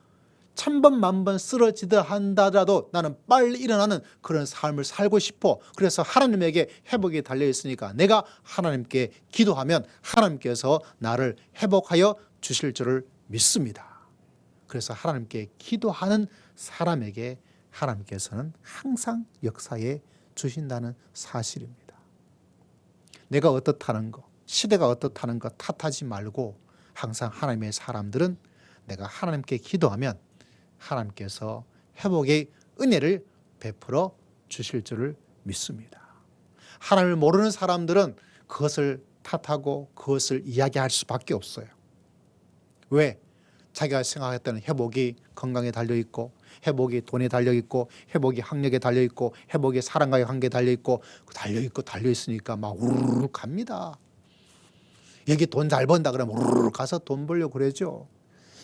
1000번 만번 쓰러지다 한다더라도 나는 빨리 일어나는 그런 삶을 살고 싶어. 그래서 하나님에게 회복이 달려있으니까 내가 하나님께 기도하면 하나님께서 나를 회복하여 주실 줄을 믿습니다. 그래서 하나님께 기도하는 사람에게 하나님께서는 항상 역사에 주신다는 사실입니다. 내가 어떻다는 것, 시대가 어떻다는 것 탓하지 말고 항상 하나님의 사람들은 내가 하나님께 기도하면 하나님께서 회복의 은혜를 베풀어 주실 줄을 믿습니다. 하나님을 모르는 사람들은 그것을 탓하고 그것을 이야기할 수밖에 없어요. 왜? 자기가 생각했던 회복이 건강에 달려있고, 회복이 돈에 달려있고, 회복이 학력에 달려있고, 회복이 사람과의 관계에 달려있고, 달려있으니까 막 우르르 갑니다. 여기 돈 잘 번다 그러면 우르르 가서 돈 벌려고 그러죠.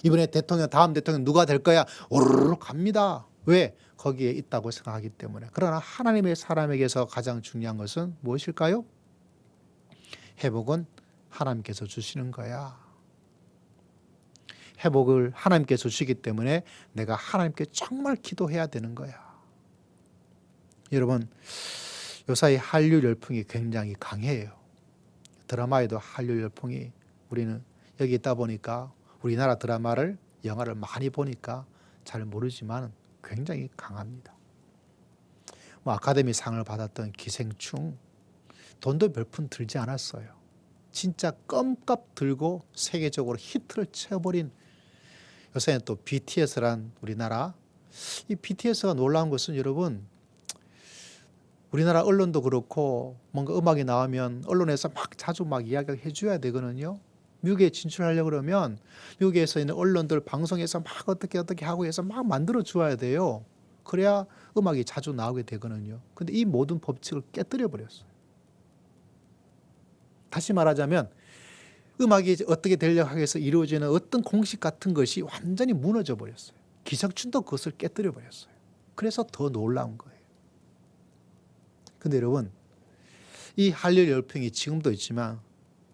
이번에 대통령, 다음 대통령 누가 될 거야? 우르르 갑니다. 왜? 거기에 있다고 생각하기 때문에. 그러나 하나님의 사람에게서 가장 중요한 것은 무엇일까요? 회복은 하나님께서 주시는 거야. 회복을 하나님께서 주시기 때문에 내가 하나님께 정말 기도해야 되는 거야. 여러분, 요사이 한류 열풍이 굉장히 강해요. 드라마에도 한류 열풍이, 우리는 여기 있다 보니까 우리나라 드라마를, 영화를 많이 보니까 잘 모르지만 굉장히 강합니다. 아카데미 상을 받았던 기생충, 돈도 몇 푼 들지 않았어요. 진짜 껌값 들고 세계적으로 히트를 쳐버린, 요새는 또 BTS란 우리나라, 이 BTS가 놀라운 것은 여러분, 우리나라 언론도 그렇고 뭔가 음악이 나오면 언론에서 막 자주 막 이야기를 해줘야 되거든요. 미국에 진출하려고 그러면 미국에서 있는 언론들 방송에서 막 어떻게 하고 해서 막 만들어 주어야 돼요. 그래야 음악이 자주 나오게 되거든요. 근데 이 모든 법칙을 깨뜨려 버렸어요. 다시 말하자면 음악이 어떻게 되려고 해서 이루어지는 어떤 공식 같은 것이 완전히 무너져 버렸어요. 기생충도 그것을 깨뜨려 버렸어요. 그래서 더 놀라운 거예요. 근데 여러분, 이 한류 열풍이 지금도 있지만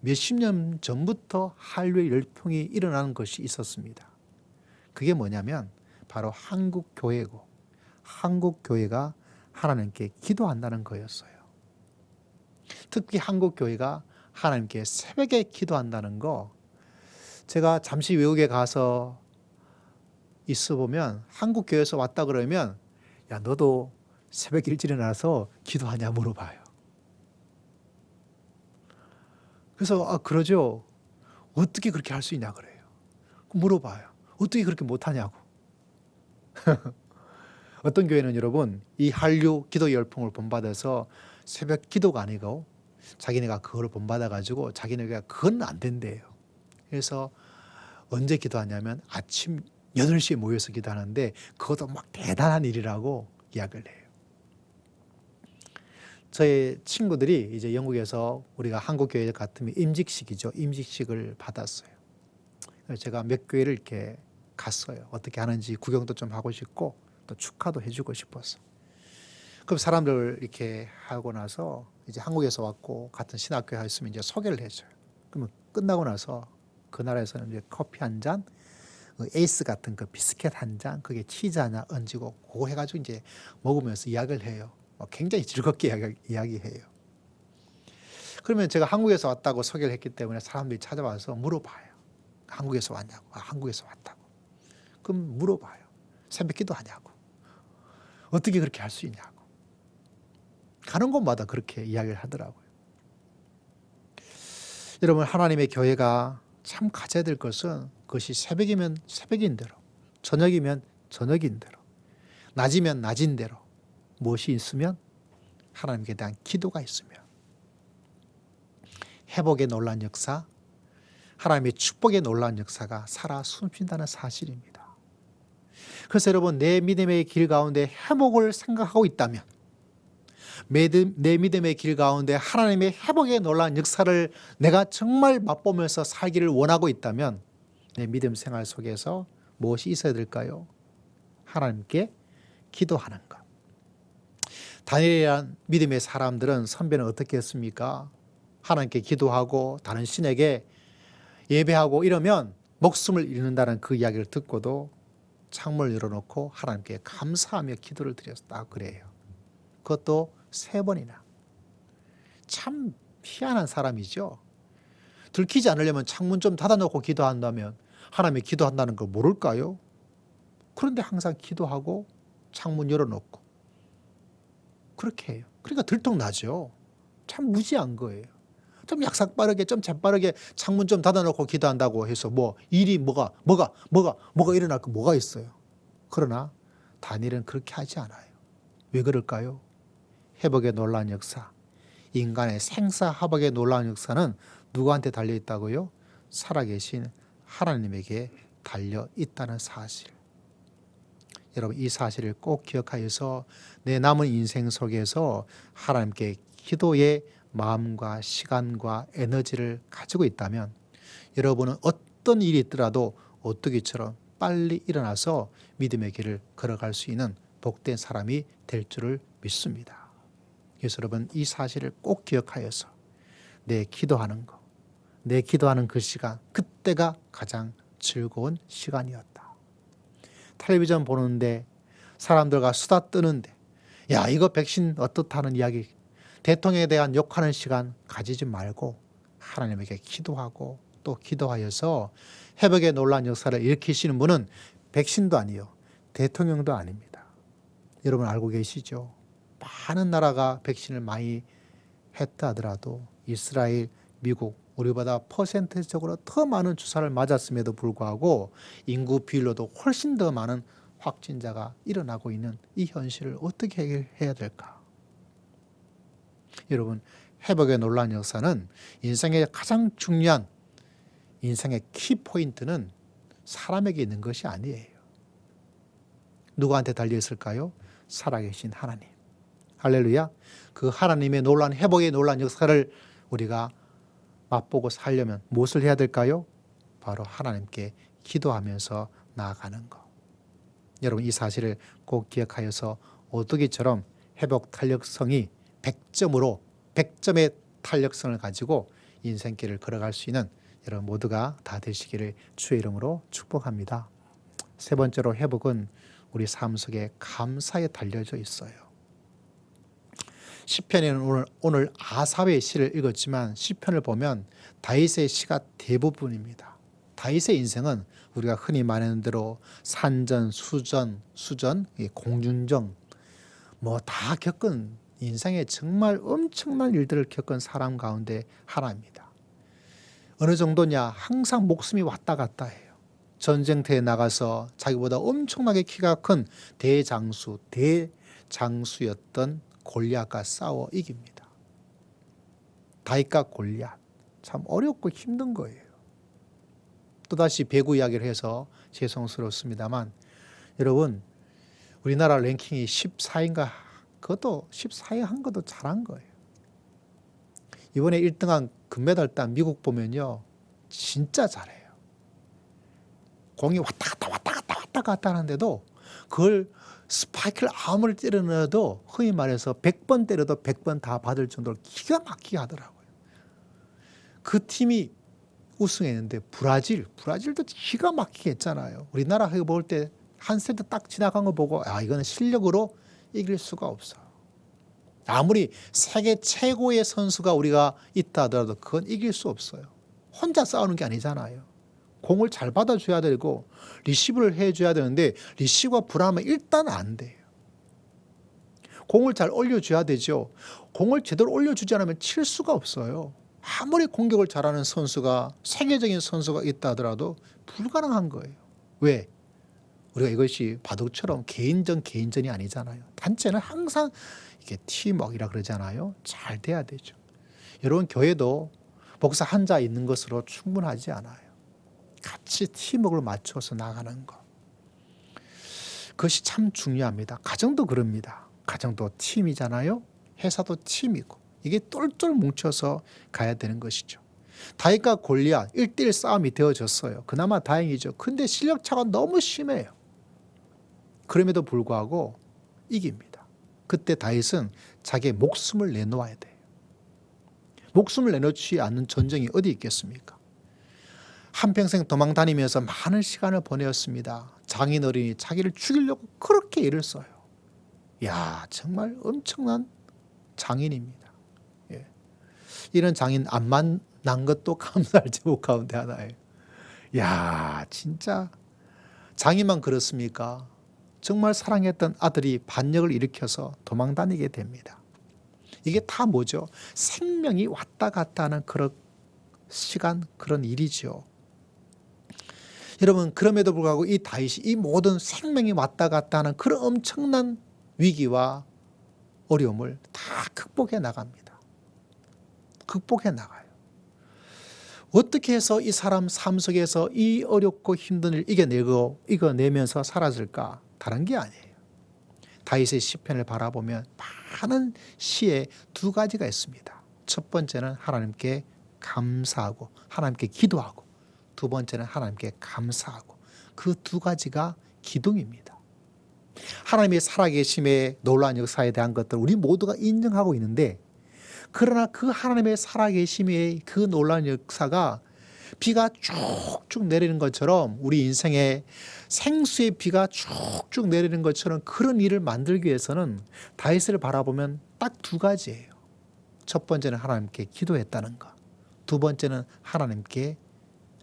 몇십 년 전부터 한류 열풍이 일어나는 것이 있었습니다. 그게 뭐냐면 바로 한국 교회고, 한국 교회가 하나님께 기도한다는 거였어요. 특히 한국 교회가 하나님께 새벽에 기도한다는 거, 제가 잠시 외국에 가서 있어 보면 한국 교회에서 왔다 그러면, 야, 너도 새벽 일찍 일어나서 기도하냐 물어봐요. 그래서 그러죠. 어떻게 그렇게 할 수 있냐 그래요. 물어봐요. 어떻게 그렇게 못하냐고. 어떤 교회는 여러분, 이 한류 기도 열풍을 본받아서 새벽 기도가 아니고 자기네가 그걸 본받아가지고 자기네가 그건 안 된대요. 그래서 언제 기도하냐면 아침 8시에 모여서 기도하는데 그것도 막 대단한 일이라고 이야기를 해요. 저의 친구들이 이제 영국에서 우리가 한국 교회 같으면 임직식이죠. 임직식을 받았어요. 그래서 제가 몇 교회를 이렇게 갔어요. 어떻게 하는지 구경도 좀 하고 싶고 또 축하도 해주고 싶어서. 그럼 사람들 이렇게 하고 나서 이제 한국에서 왔고 같은 신학교에 있으면 이제 소개를 해줘요. 그러면 끝나고 나서 그 나라에서는 이제 커피 한 잔, 에이스 같은 그 비스켓 한 잔, 그게 치즈 하나 얹고 그거 해가지고 이제 먹으면서 이야기를 해요. 굉장히 즐겁게 이야기해요. 그러면 제가 한국에서 왔다고 소개를 했기 때문에 사람들이 찾아와서 물어봐요. 한국에서 왔냐고. 한국에서 왔다고. 그럼 물어봐요. 새벽 기도하냐고. 어떻게 그렇게 할 수 있냐고. 가는 곳마다 그렇게 이야기를 하더라고요. 여러분, 하나님의 교회가 참 가져야 될 것은 그것이 새벽이면 새벽인 대로, 저녁이면 저녁인 대로, 낮이면 낮인 대로 무엇이 있으면 하나님께 대한 기도가 있으면 회복의 놀라운 역사, 하나님의 축복의 놀라운 역사가 살아 숨쉰다는 사실입니다. 그래서 여러분, 내 믿음의 길 가운데 회복을 생각하고 있다면, 내 믿음의 길 가운데 하나님의 회복의 놀라운 역사를 내가 정말 맛보면서 살기를 원하고 있다면 내 믿음 생활 속에서 무엇이 있어야 될까요? 하나님께 기도하는 것. 다니엘이란 믿음의 사람들은, 선배는 어떻게 했습니까? 하나님께 기도하고 다른 신에게 예배하고 이러면 목숨을 잃는다는 그 이야기를 듣고도 창문을 열어놓고 하나님께 감사하며 기도를 드렸다 그래요. 그것도 3번이나. 참 희한한 사람이죠. 들키지 않으려면 창문 좀 닫아놓고 기도한다면 하나님이 기도한다는 걸 모를까요? 그런데 항상 기도하고 창문 열어놓고 그렇게 해요. 그러니까 들통나죠. 참 무지한 거예요. 좀 약삭빠르게 좀 재빠르게 창문 좀 닫아놓고 기도한다고 해서 일이 뭐가 일어날 거 뭐가 있어요. 그러나 다니엘은 그렇게 하지 않아요. 왜 그럴까요? 회복의 놀라운 역사, 인간의 생사화복의 놀라운 역사는 누구한테 달려 있다고요? 살아계신 하나님에게 달려 있다는 사실. 여러분, 이 사실을 꼭 기억하여서 내 남은 인생 속에서 하나님께 기도의 마음과 시간과 에너지를 가지고 있다면 여러분은 어떤 일이 있더라도 오뚜기처럼 빨리 일어나서 믿음의 길을 걸어갈 수 있는 복된 사람이 될 줄을 믿습니다. 그래서 여러분, 이 사실을 꼭 기억하여서 내 기도하는 거, 내 기도하는 그 시간, 그때가 가장 즐거운 시간이었다. 텔레비전 보는데 사람들과 수다 떠는데 야, 이거 백신 어떻다는 이야기, 대통령에 대한 욕하는 시간 가지지 말고 하나님에게 기도하고 또 기도하여서 회복의 놀라운 역사를 일으키시는 분은 백신도 아니요, 대통령도 아닙니다. 여러분 알고 계시죠? 많은 나라가 백신을 많이 했다 하더라도 이스라엘, 미국, 우리보다 퍼센트적으로 더 많은 주사를 맞았음에도 불구하고 인구 비율로도 훨씬 더 많은 확진자가 일어나고 있는 이 현실을 어떻게 해야 될까? 여러분, 회복의 놀라운 역사는 인생의 가장 중요한 인생의 키포인트는 사람에게 있는 것이 아니에요. 누구한테 달려있을까요? 살아계신 하나님. 할렐루야. 그 하나님의 놀라운 회복의 놀라운 역사를 우리가 맛보고 살려면 무엇을 해야 될까요? 바로 하나님께 기도하면서 나아가는 것. 여러분, 이 사실을 꼭 기억하여서 오뚜기처럼 회복 탄력성이 100점으로 100점의 탄력성을 가지고 인생길을 걸어갈 수 있는 여러분 모두가 다 되시기를 주의 이름으로 축복합니다. 세 번째로, 회복은 우리 삶 속에 감사에 달려져 있어요. 시편에는 오늘 아삽의 시를 읽었지만 시편을 보면 다윗의 시가 대부분입니다. 다윗의 인생은 우리가 흔히 말하는 대로 산전, 수전, 공중정 뭐 다 겪은 인생에 정말 엄청난 일들을 겪은 사람 가운데 하나입니다. 어느 정도냐, 항상 목숨이 왔다 갔다 해요. 전쟁터에 나가서 자기보다 엄청나게 키가 큰 대장수였던 골리앗과 싸워 이깁니다. 다윗과 골리앗, 참 어렵고 힘든 거예요. 또다시 배구 이야기를 해서 죄송스럽습니다만 여러분, 우리나라 랭킹이 14인가, 그것도 14위 한 것도 잘한 거예요. 이번에 1등한 금메달 딴 미국 보면요, 진짜 잘해요. 공이 왔다 갔다 하는데도 그걸 스파이크를 아무리 때려 넣어도 흔히 말해서 100번 때려도 100번 다 받을 정도로 기가 막히게 하더라고요. 그 팀이 우승했는데 브라질도 기가 막히게 했잖아요. 우리나라 볼 때 한 세트 딱 지나간 거 보고 이거는 실력으로 이길 수가 없어. 아무리 세계 최고의 선수가 우리가 있다 하더라도 그건 이길 수 없어요. 혼자 싸우는 게 아니잖아요. 공을 잘 받아줘야 되고 리시브를 해줘야 되는데 리시브가 불안하면 일단 안 돼요. 공을 잘 올려줘야 되죠. 공을 제대로 올려주지 않으면 칠 수가 없어요. 아무리 공격을 잘하는 선수가, 세계적인 선수가 있다 하더라도 불가능한 거예요. 왜? 우리가 이것이 바둑처럼 개인전이 아니잖아요. 단체는 항상 이게 팀워크이라 그러잖아요. 잘 돼야 되죠. 여러분, 교회도 목사 한자 있는 것으로 충분하지 않아요. 같이 팀워크를 맞춰서 나가는 것. 그것이 참 중요합니다. 가정도 그럽니다. 가정도 팀이잖아요. 회사도 팀이고. 이게 똘똘 뭉쳐서 가야 되는 것이죠. 다윗과 골리앗 1대1 싸움이 되어졌어요. 그나마 다행이죠. 근데 실력 차가 너무 심해요. 그럼에도 불구하고 이깁니다. 그때 다윗은 자기의 목숨을 내놓아야 돼요. 목숨을 내놓지 않는 전쟁이 어디 있겠습니까? 한평생 도망 다니면서 많은 시간을 보내었습니다. 장인어른이 자기를 죽이려고 그렇게 애를 써요. 이야, 정말 엄청난 장인입니다. 예. 이런 장인 안 만난 것도 감사할 제목 가운데 하나예요. 이야, 진짜 장인만 그렇습니까? 정말 사랑했던 아들이 반역을 일으켜서 도망 다니게 됩니다. 이게 다 뭐죠? 생명이 왔다 갔다 하는 그런 시간, 그런 일이죠. 여러분, 그럼에도 불구하고 이 다윗이 이 모든 생명이 왔다 갔다 하는 그런 엄청난 위기와 어려움을 다 극복해 나갑니다. 극복해 나가요. 어떻게 해서 이 사람 삶 속에서 이 어렵고 힘든 일 이겨내면서 살았을까? 다른 게 아니에요. 다윗의 시편을 바라보면 많은 시에 두 가지가 있습니다. 첫 번째는 하나님께 감사하고 하나님께 기도하고, 두 번째는 하나님께 감사하고, 그 두 가지가 기둥입니다. 하나님의 살아계심의 놀라운 역사에 대한 것들 우리 모두가 인정하고 있는데, 그러나 그 하나님의 살아계심의 그 놀라운 역사가 비가 쭉쭉 내리는 것처럼, 우리 인생에 생수의 비가 쭉쭉 내리는 것처럼 그런 일을 만들기 위해서는 다윗을 바라보면 딱 두 가지예요. 첫 번째는 하나님께 기도했다는 것, 두 번째는 하나님께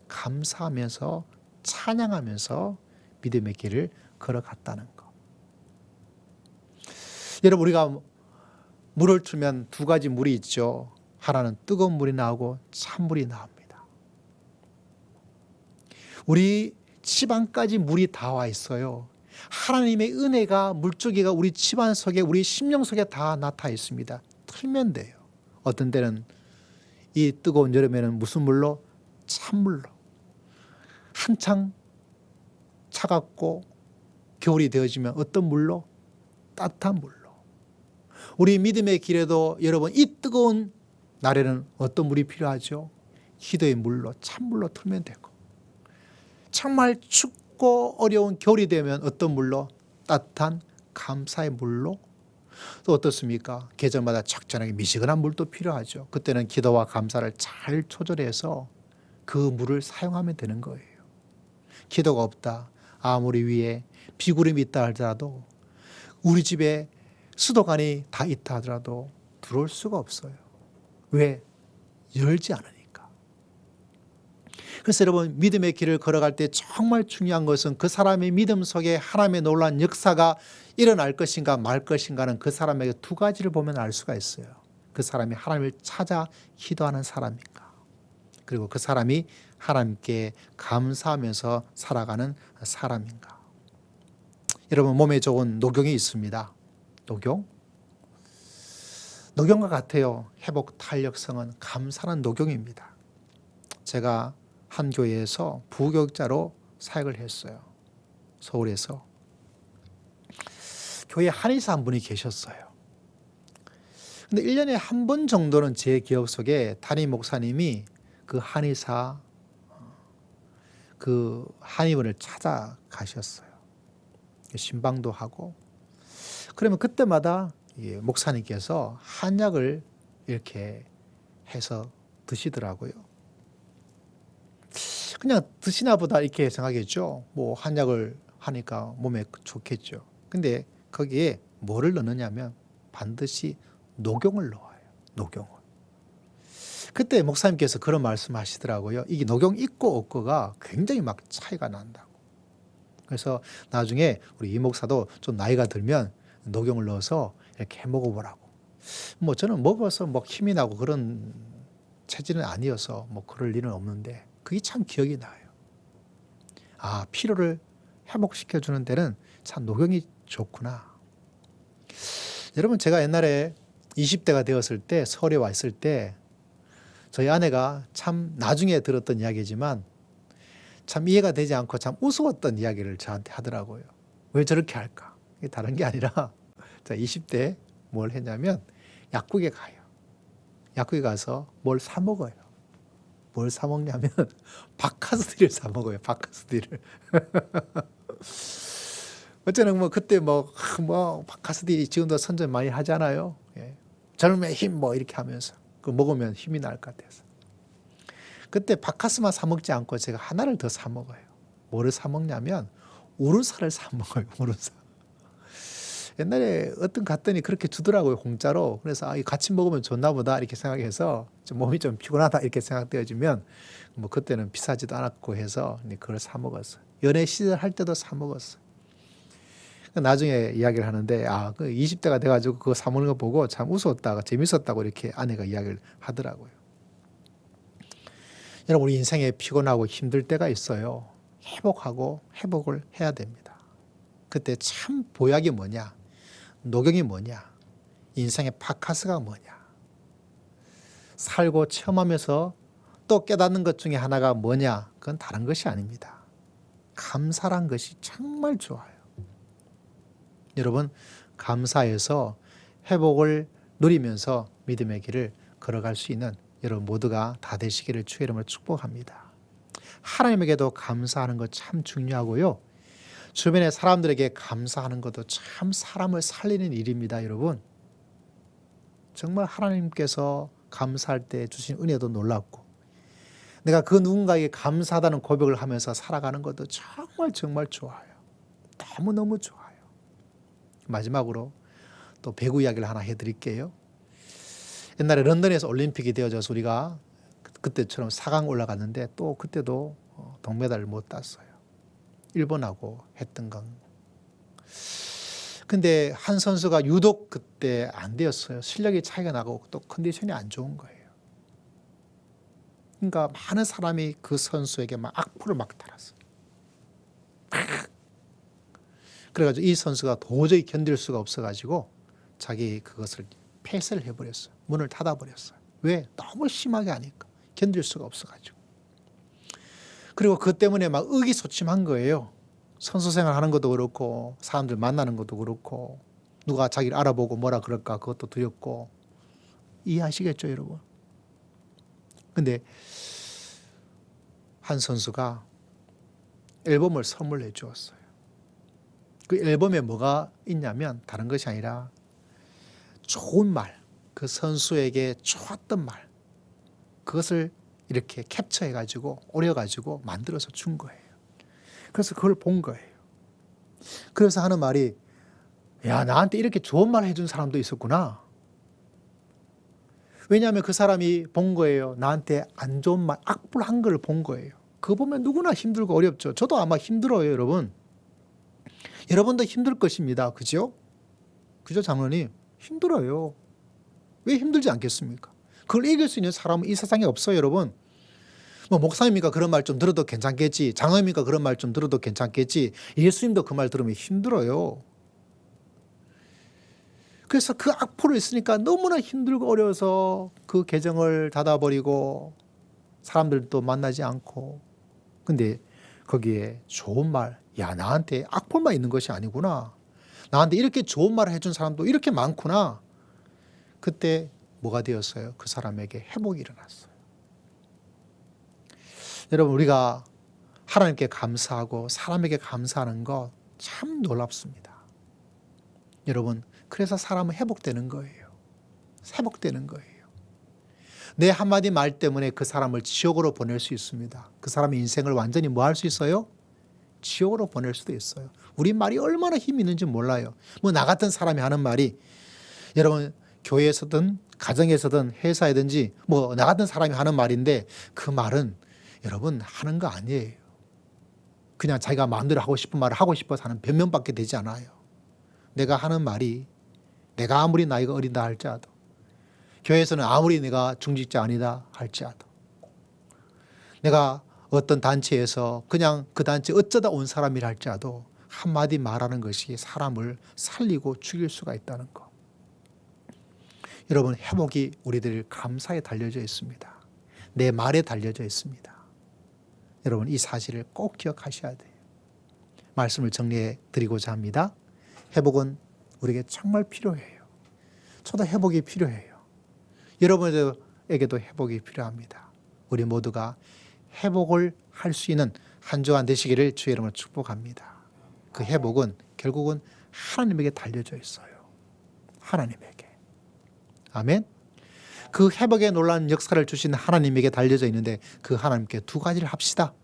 감사하면서 찬양하면서 믿음의 길을 걸어갔다는 것. 여러분, 우리가 물을 틀면 두 가지 물이 있죠. 하나는 뜨거운 물이 나오고 찬물이 나옵니다. 우리 집안까지 물이 다 와 있어요. 하나님의 은혜가, 물줄기가 우리 집안 속에, 우리 심령 속에 다 나타나 있습니다. 틀면 돼요. 어떤 때는 이 뜨거운 여름에는 무슨 물로? 찬물로. 한창 차갑고 겨울이 되어지면 어떤 물로? 따뜻한 물로. 우리 믿음의 길에도 여러분, 이 뜨거운 날에는 어떤 물이 필요하죠? 기도의 물로, 찬물로 틀면 되고, 정말 춥고 어려운 겨울이 되면 어떤 물로? 따뜻한 감사의 물로. 또 어떻습니까? 계절마다 적절하게 미지근한 물도 필요하죠. 그때는 기도와 감사를 잘 조절해서 그 물을 사용하면 되는 거예요. 기도가 없다, 아무리 위에 비구름이 있다 하더라도, 우리 집에 수도관이 다 있다 하더라도 들어올 수가 없어요. 왜? 열지 않으니까. 그래서 여러분, 믿음의 길을 걸어갈 때 정말 중요한 것은 그 사람의 믿음 속에 하나님의 놀라운 역사가 일어날 것인가 말 것인가는 그 사람에게 두 가지를 보면 알 수가 있어요. 그 사람이 하나님을 찾아 기도하는 사람인가, 그리고 그 사람이 하나님께 감사하면서 살아가는 사람인가. 여러분, 몸에 좋은 녹용이 있습니다. 녹용과 같아요. 회복 탄력성은 감사한 녹용입니다. 제가 한 교회에서 부교육자로 사역을 했어요. 서울에서. 교회 한의사 한 분이 계셨어요. 근데 1년에 한 번 정도는 제 기억 속에 담임 목사님이 그 한의사, 그 한의원을 찾아가셨어요. 신방도 하고. 그러면 그때마다 목사님께서 한약을 이렇게 해서 드시더라고요. 그냥 드시나 보다 이렇게 생각했죠. 뭐 한약을 하니까 몸에 좋겠죠. 근데 거기에 뭐를 넣느냐면 반드시 녹용을 넣어요. 녹용을. 그때 목사님께서 그런 말씀 하시더라고요. 이게 녹용 있고 없고가 굉장히 막 차이가 난다고. 그래서 나중에 우리 이 목사도 좀 나이가 들면 녹용을 넣어서 이렇게 해 먹어보라고. 뭐 저는 먹어서 뭐 힘이 나고 그런 체질은 아니어서 뭐 그럴 일은 없는데, 그게 참 기억이 나요. 아, 피로를 회복시켜주는 데는 참 녹용이 좋구나. 여러분, 제가 옛날에 20대가 되었을 때, 서울에 와 있을 때, 저희 아내가 참 나중에 들었던 이야기지만 참 이해가 되지 않고 참 우스웠던 이야기를 저한테 하더라고요. 왜 저렇게 할까? 이게 다른 게 아니라, 자, 20대에 뭘 했냐면 약국에 가요. 약국에 가서 뭘 사 먹어요. 뭘 사 먹냐면 바카스티를 사 먹어요. 바카스티를. 어쩌면 뭐 그때 뭐 바카스티 지금도 선전 많이 하잖아요. 예. 젊음의 힘 뭐 이렇게 하면서 그 먹으면 힘이 날 것 같아서. 그때 바카스만 사 먹지 않고 제가 하나를 더 사 먹어요. 뭐를 사 먹냐면 우루사를 사 먹어요. 우루사. 옛날에 어떤 갔더니 그렇게 주더라고요, 공짜로. 그래서 아, 같이 먹으면 좋나 보다 이렇게 생각해서 좀 몸이 좀 피곤하다 이렇게 생각되어지면 뭐 그때는 비싸지도 않았고 해서 그걸 사 먹었어요. 연애 시절 할 때도 사 먹었어요. 나중에 이야기를 하는데, 아, 그 20대가 돼가지고 그거 사 먹는 거 보고 참 웃었다가 재밌었다고 이렇게 아내가 이야기를 하더라고요. 여러분, 우리 인생에 피곤하고 힘들 때가 있어요. 회복을 해야 됩니다. 그때 참 보약이 뭐냐? 녹용이 뭐냐? 인생의 바카스가 뭐냐? 살고 체험하면서 또 깨닫는 것 중에 하나가 뭐냐? 그건 다른 것이 아닙니다. 감사란 것이 정말 좋아요. 여러분, 감사해서 회복을 누리면서 믿음의 길을 걸어갈 수 있는 여러분 모두가 다 되시기를 주의 이름으로 축복합니다. 하나님에게도 감사하는 것 참 중요하고요. 주변의 사람들에게 감사하는 것도 참 사람을 살리는 일입니다, 여러분. 정말 하나님께서 감사할 때 주신 은혜도 놀랍고 내가 그 누군가에게 감사하다는 고백을 하면서 살아가는 것도 정말 좋아요. 너무너무 좋아요. 마지막으로 또 배구 이야기를 하나 해드릴게요. 옛날에 런던에서 올림픽이 되어져서 우리가 그때처럼 4강 올라갔는데 또 그때도 동메달을 못 땄어요. 일본하고 했던 건. 근데 한 선수가 유독 그때 안 되었어요. 실력이 차이가 나고 또 컨디션이 안 좋은 거예요. 그러니까 많은 사람이 그 선수에게 막 악플을 막 달았어요. 그래가지고 이 선수가 도저히 견딜 수가 없어가지고 자기 그것을 폐쇄를 해버렸어요. 문을 닫아버렸어요. 왜? 너무 심하게 하니까. 견딜 수가 없어가지고. 그리고 그것 때문에 막 의기소침한 거예요. 선수 생활하는 것도 그렇고 사람들 만나는 것도 그렇고 누가 자기를 알아보고 뭐라 그럴까 그것도 두렵고 이해하시겠죠, 여러분? 근데 한 선수가 앨범을 선물해 주었어요. 그 앨범에 뭐가 있냐면 다른 것이 아니라 좋은 말, 그 선수에게 좋았던 말, 그것을 이렇게 캡처해가지고 오려가지고 만들어서 준 거예요. 그래서 그걸 본 거예요. 그래서 하는 말이, 야, 나한테 이렇게 좋은 말 해준 사람도 있었구나. 왜냐하면 그 사람이 본 거예요. 나한테 안 좋은 말, 악플한 걸 본 거예요. 그거 보면 누구나 힘들고 어렵죠. 저도 아마 힘들어요, 여러분. 여러분도 힘들 것입니다. 그죠? 그죠, 장로님? 힘들어요. 왜 힘들지 않겠습니까? 그걸 이길 수 있는 사람은 이 세상에 없어요, 여러분. 뭐 목사님이니까 그런 말 좀 들어도 괜찮겠지. 장로님이니까 그런 말 좀 들어도 괜찮겠지. 예수님도 그 말 들으면 힘들어요. 그래서 그 악플을 있으니까 너무나 힘들고 어려워서 그 계정을 닫아버리고 사람들도 만나지 않고. 근데 거기에 좋은 말, 야, 나한테 악플만 있는 것이 아니구나. 나한테 이렇게 좋은 말을 해준 사람도 이렇게 많구나. 그때 뭐가 되었어요? 그 사람에게 회복이 일어났어요. 여러분, 우리가 하나님께 감사하고 사람에게 감사하는 거 참 놀랍습니다. 여러분, 그래서 사람은 회복되는 거예요. 회복되는 거예요. 내 한마디 말 때문에 그 사람을 지옥으로 보낼 수 있습니다. 그 사람의 인생을 완전히 뭐 할 수 있어요? 지옥으로 보낼 수도 있어요. 우리 말이 얼마나 힘이 있는지 몰라요. 뭐 나 같은 사람이 하는 말이 여러분 교회에서든 가정에서든 회사에든지 뭐 나 같은 사람이 하는 말인데 그 말은 여러분 하는 거 아니에요. 그냥 자기가 마음대로 하고 싶은 말을 하고 싶어서 하는 변명밖에 되지 않아요. 내가 하는 말이 내가 아무리 나이가 어린다 할지라도 교회에서는 아무리 내가 중직자 아니다 할지라도 내가 어떤 단체에서 그냥 그 단체 어쩌다 온 사람이라 할지라도 한마디 말하는 것이 사람을 살리고 죽일 수가 있다는 것. 여러분, 회복이 우리들 감사에 달려져 있습니다. 내 말에 달려져 있습니다. 여러분, 이 사실을 꼭 기억하셔야 돼요. 말씀을 정리해 드리고자 합니다. 회복은 우리에게 정말 필요해요. 저도 회복이 필요해요. 여러분에게도 회복이 필요합니다. 우리 모두가 회복을 할 수 있는 한 주간 되시기를 주의 이름으로 축복합니다. 그 회복은 결국은 하나님에게 달려져 있어요. 하나님에게. 아멘. 그 회복의 놀라운 역사를 주신 하나님에게 달려져 있는데 그 하나님께 두 가지를 합시다.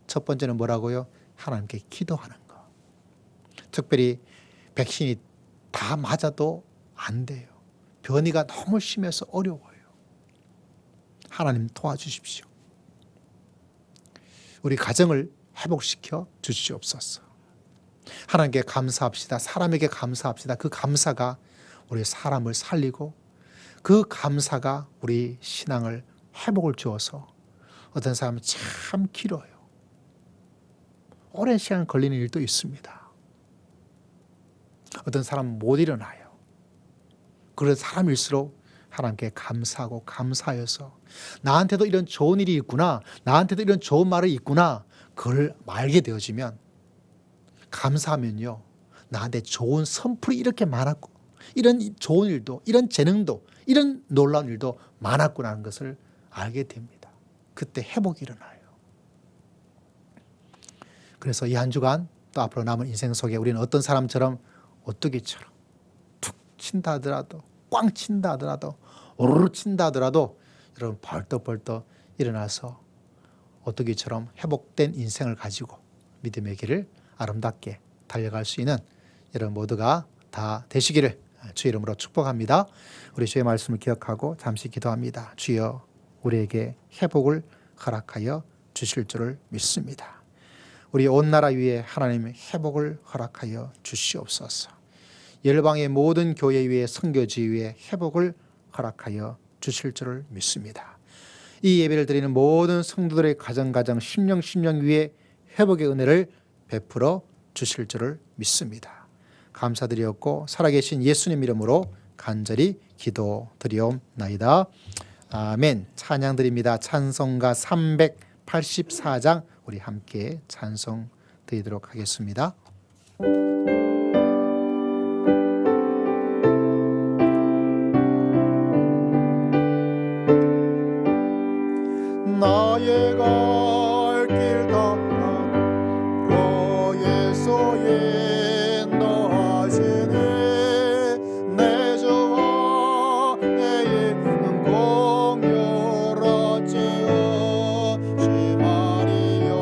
첫 번째는 뭐라고요? 하나님께 기도하는 거. 특별히 백신이 다 맞아도 안 돼요. 변이가 너무 심해서 어려워요. 하나님 도와주십시오. 우리 가정을 회복시켜 주시옵소서. 하나님께 감사합시다. 사람에게 감사합시다. 그 감사가 우리 사람을 살리고 그 감사가 우리 신앙을 회복을 주어서 어떤 사람은 참 길어요. 오랜 시간 걸리는 일도 있습니다. 어떤 사람은 못 일어나요. 그런 사람일수록 하나님께 감사하고 감사하여서 나한테도 이런 좋은 일이 있구나, 나한테도 이런 좋은 말이 있구나, 그걸 알게 되어지면 감사하면요, 나한테 좋은 선풀이 이렇게 많았고 이런 좋은 일도, 이런 재능도, 이런 놀라운 일도 많았구나 하는 것을 알게 됩니다. 그때 회복이 일어나요. 그래서 이 한 주간 또 앞으로 남은 인생 속에 우리는 어떤 사람처럼, 오뚜기처럼 툭 친다 하더라도, 꽝 친다 하더라도, 오르르 친다 하더라도 여러분 벌떡벌떡 일어나서 오뚜기처럼 회복된 인생을 가지고 믿음의 길을 아름답게 달려갈 수 있는 여러분 모두가 다 되시기를 주의 이름으로 축복합니다. 우리 주의 말씀을 기억하고 잠시 기도합니다. 주여, 우리에게 회복을 허락하여 주실 줄을 믿습니다. 우리 온 나라 위에 하나님의 회복을 허락하여 주시옵소서. 열방의 모든 교회 위에, 선교지 위에 회복을 허락하여 주실 줄을 믿습니다. 이 예배를 드리는 모든 성도들의 가정 심령 위에 회복의 은혜를 베풀어 주실 줄을 믿습니다. 감사드리었고 살아계신 예수님 이름으로 간절히 기도드리옵나이다. 아멘. 찬양드립니다. 찬송가 384장 우리 함께 찬송 드리도록 하겠습니다. 나의 갈 길 다 예수의 인도하시네. 내 주와 내 있는 공유롭지요. 시마리요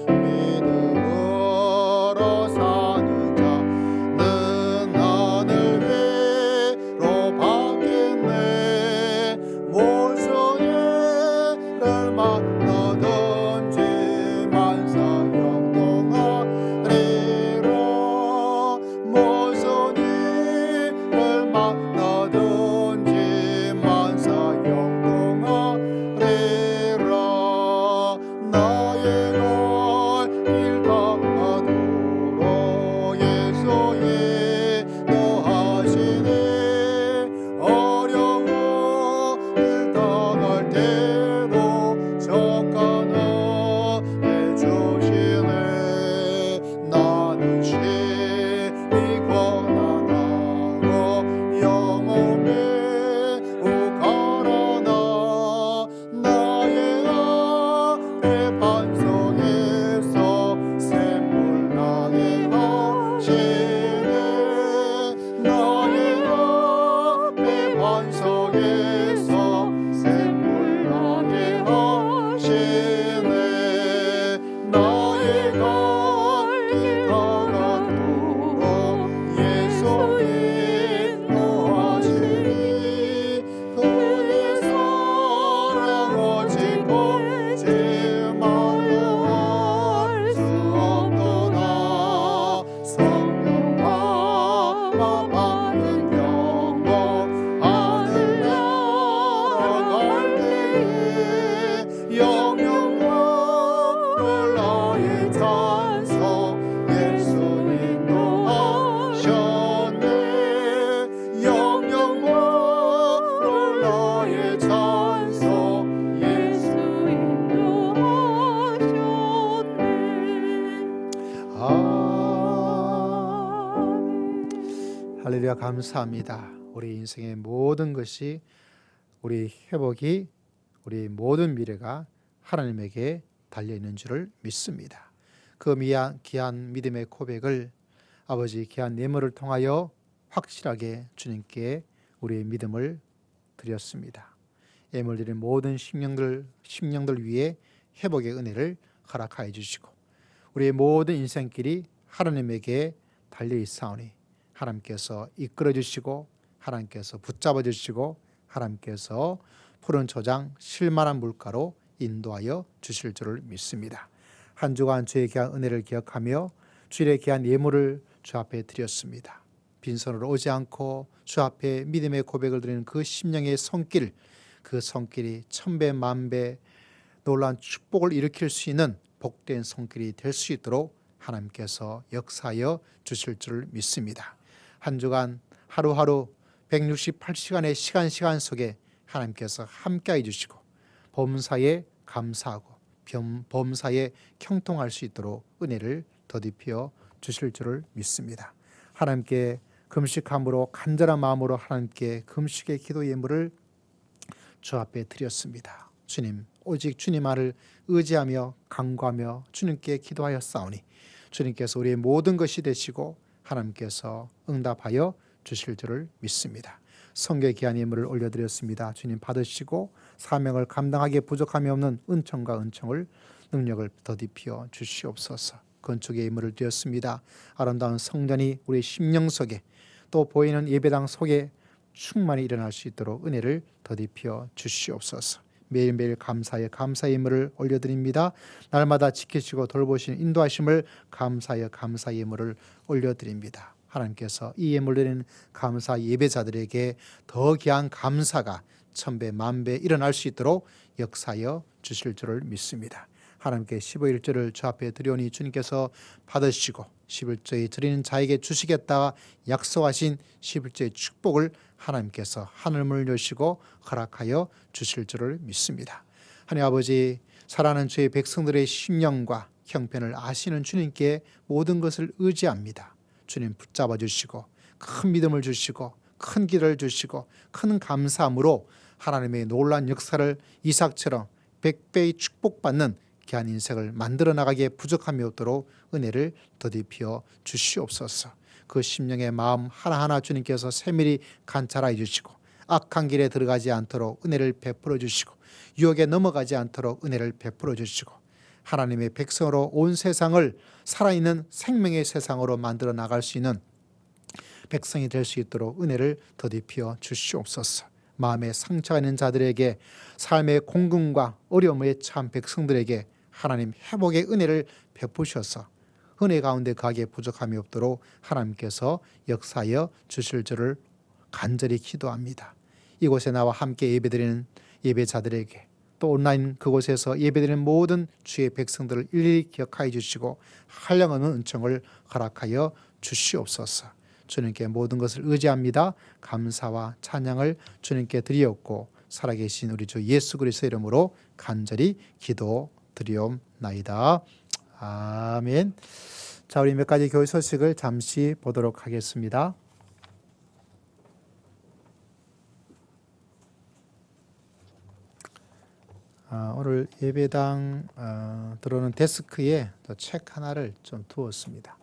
믿음으로 사는 자는 하늘 위로 받겠네. 모서리를 만나든지 만사 형통하리라. 모서리를 만나든지 만사 형통하리라. 나의 갈 길 다도록 예수의 인도하시네. 어려운 길 당할 때도 적하나 해주시네. 나는 심히 고난하고 영혼 매우 가라나. 나의 앞에 반석에서 샘물 나게 하시네. 나의 앞에 반석에서 샘물 나게 하시네. 나의 갈 길 다가도록 예수의 인도하시니. 그의 사랑 오직 잊지말로 할 수 없도다. 성령 받아 받은 영광 하늘 날아갈 때에 영영으로 나의 찬송 예수 인도하셨네. 영영으로 나의 찬송 예수 인도하셨네. 할렐루야. 감사합니다. 우리 인생의 모든 것이, 우리 회복이, 우리 모든 미래가 하나님에게 달려있는 줄을 믿습니다. 그 귀한 믿음의 고백을 아버지 귀한 예물을 통하여 확실하게 주님께 우리의 믿음을 드렸습니다. 예물 드린 모든 심령들 위에 회복의 은혜를 허락하여 주시고 우리의 모든 인생길이 하나님에게 달려있사오니 하나님께서 이끌어 주시고 하나님께서 붙잡아 주시고 하나님께서 푸른 초장 실만한 물가로 인도하여 주실 줄을 믿습니다. 한 주간 주의 귀한 은혜를 기억하며 주일의 귀한 예물을 주 앞에 드렸습니다. 빈손으로 오지 않고 주 앞에 믿음의 고백을 드리는 그 심령의 손길, 그 손길이 천배 만배 놀라운 축복을 일으킬 수 있는 복된 손길이 될 수 있도록 하나님께서 역사하여 주실 줄을 믿습니다. 한 주간 하루하루 168시간의 시간 속에 하나님께서 함께해 주시고 범사에 감사하고 범사에 형통할 수 있도록 은혜를 더디피어 주실 줄을 믿습니다. 하나님께 금식함으로 간절한 마음으로 하나님께 금식의 기도 예물을 주 앞에 드렸습니다. 주님, 오직 주님만을 의지하며 간구하며 주님께 기도하여 싸우니 주님께서 우리의 모든 것이 되시고 하나님께서 응답하여 주실 줄을 믿습니다. 성결 귀한 예물을 올려드렸습니다. 주님 받으시고 사명을 감당하기에 부족함이 없는 은총과 은총을 능력을 더디피어 주시옵소서. 건축의 예물을 드렸습니다. 아름다운 성전이 우리 심령 속에 또 보이는 예배당 속에 충만히 일어날 수 있도록 은혜를 더디피어 주시옵소서. 매일매일 감사의 예물을 올려드립니다. 날마다 지키시고 돌보시는 인도하심을 감사의 예물을 올려드립니다. 하나님께서 이 예물 드리는 감사 예배자들에게 더 귀한 감사가 천배 만배 일어날 수 있도록 역사하여 주실 줄을 믿습니다. 하나님께 15일절을 주 앞에 드려오니 주님께서 받으시고 11조에 드리는 자에게 주시겠다 약속하신 11조의 축복을 하나님께서 하늘문을 여시고 허락하여 주실 줄을 믿습니다. 하나님 아버지, 사랑하는 주의 백성들의 심령과 형편을 아시는 주님께 모든 것을 의지합니다. 주님 붙잡아 주시고 큰 믿음을 주시고 큰 기도를 주시고 큰 감사함으로 하나님의 놀라운 역사를 이삭처럼 100배의 축복받는 귀한 인생을 만들어 나가기에 부족함이 없도록 은혜를 더디피어 주시옵소서. 그 심령의 마음 하나하나 주님께서 세밀히 관찰하여 주시고 악한 길에 들어가지 않도록 은혜를 베풀어 주시고 유혹에 넘어가지 않도록 은혜를 베풀어 주시고 하나님의 백성으로 온 세상을 살아있는 생명의 세상으로 만들어 나갈 수 있는 백성이 될 수 있도록 은혜를 더디피어 주시옵소서. 마음에 상처가 있는 자들에게, 삶의 공경과 어려움에 처한 백성들에게 하나님 회복의 은혜를 베푸셔서 은혜 가운데 가기에 부족함이 없도록 하나님께서 역사하여 주실 줄을 간절히 기도합니다. 이곳에 나와 함께 예배드리는 예배자들에게 또 온라인 그곳에서 예배드리는 모든 주의 백성들을 일일이 기억하여 주시고 한량없는 은총을 허락하여 주시옵소서. 주님께 모든 것을 의지합니다. 감사와 찬양을 주님께 드리옵고 살아계신 우리 주 예수 그리스도 이름으로 간절히 기도드리옵나이다. 아멘. 자, 우리 몇 가지 교회 소식을 잠시 보도록 하겠습니다. 오늘 예배당 들어오는 데스크에 책 하나를 좀 두었습니다.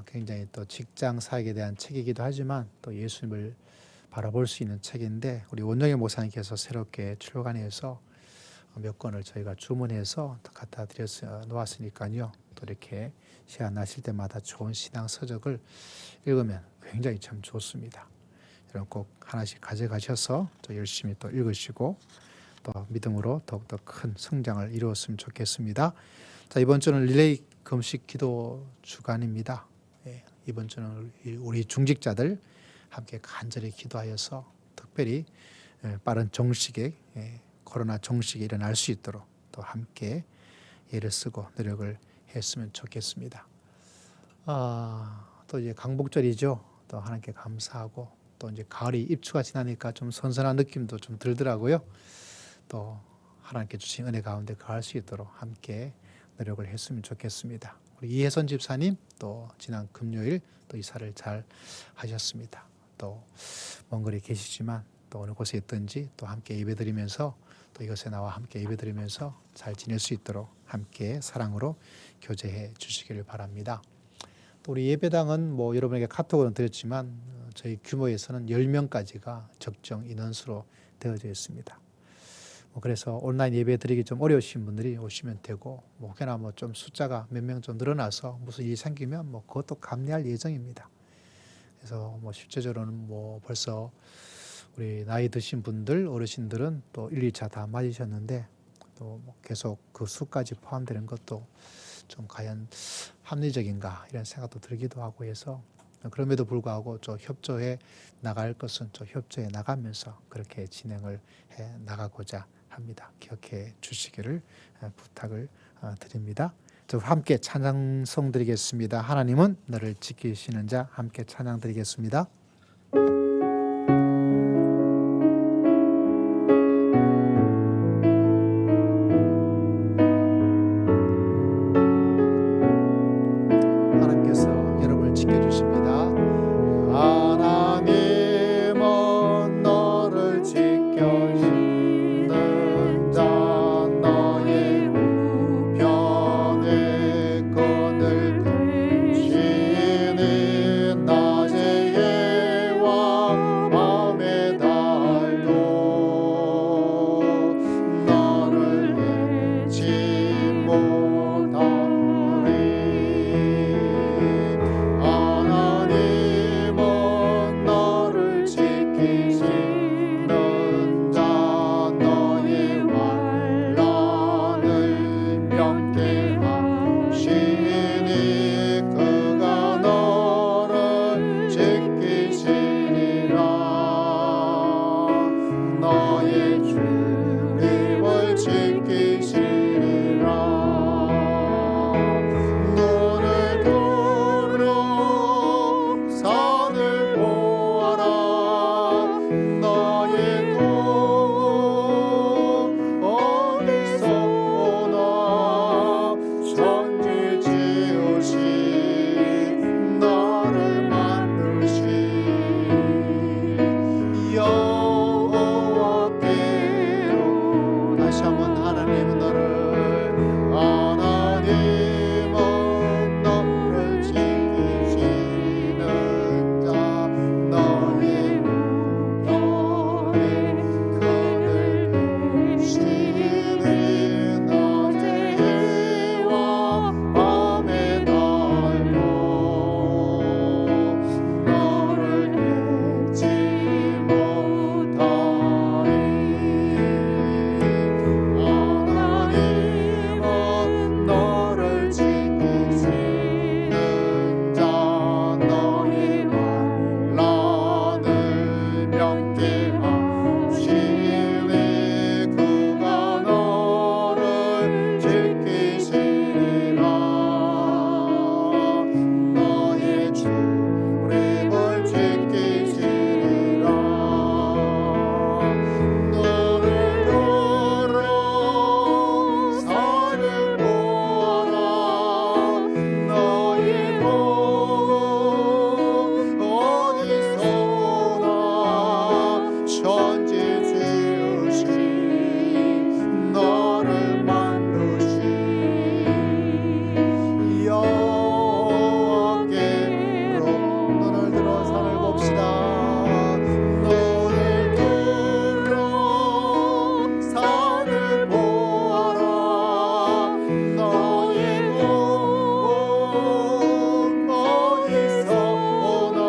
굉장히 또 직장 사역에 대한 책이기도 하지만 또 예수님을 바라볼 수 있는 책인데 우리 원영일 목사님께서 새롭게 출간해서 몇 권을 저희가 주문해서 갖다 드려 놓았으니까요. 또 이렇게 시간 나실 때마다 좋은 신앙 서적을 읽으면 굉장히 참 좋습니다. 여러분 꼭 하나씩 가져가셔서 또 열심히 또 읽으시고 또 믿음으로 더욱더 큰 성장을 이루었으면 좋겠습니다. 자, 이번 주는 릴레이 금식 기도 주간입니다. 이번 주는 우리 중직자들 함께 간절히 기도하여서 특별히 빠른 종식에 코로나 종식이 일어날 수 있도록 또 함께 애를 쓰고 노력을 했으면 좋겠습니다. 또 이제 강복절이죠. 또 하나님께 감사하고 또 이제 가을이 입추가 지나니까 좀 선선한 느낌도 좀 들더라고요. 또 하나님께 주신 은혜 가운데 거할 수 있도록 함께 노력을 했으면 좋겠습니다. 우리 이혜선 집사님 또 지난 금요일 또 이사를 잘 하셨습니다. 또 먼 거리에 계시지만 또 어느 곳에 있든지 또 함께 예배드리면서 또 이것에 나와 함께 예배드리면서 잘 지낼 수 있도록 함께 사랑으로 교제해 주시기를 바랍니다. 또 우리 예배당은 뭐 여러분에게 카톡은 드렸지만 저희 규모에서는 10명까지가 적정 인원수로 되어져 있습니다. 그래서 온라인 예배 드리기 좀 어려우신 분들이 오시면 되고 혹여나 좀 숫자가 몇 명 좀 늘어나서 무슨 일이 생기면 그것도 감내할 예정입니다. 그래서 실제적으로는 벌써 우리 나이 드신 분들 어르신들은 또 1, 2차 다 맞으셨는데 또 계속 그 수까지 포함되는 것도 좀 과연 합리적인가 이런 생각도 들기도 하고 해서 그럼에도 불구하고 좀 협조해 나갈 것은 좀 협조해 나가면서 그렇게 진행을 해 나가고자 합니다. 기억해 주시기를 부탁을 드립니다. 저 함께 찬양송 드리겠습니다. 하나님은 너를 지키시는 자 함께 찬양 드리겠습니다. 다시 한번 하나님 너를 지키시는 자 너의 그늘 시는 어제와 밤에 날고 너를 잊지 못하리 하나님은 너를 지키시는 자 너의 환난을 명쾌하시니 그가 너를 지키시리라 너의 출입을 지키시리라 너를 걸어 산을 보아라 너의 복은 어디서나 천지 지으신 너를 만드신 여호와께로 눈을 들어 산을 봅시다 눈을 들어 산을 보아라 너의 복은 어디서 오나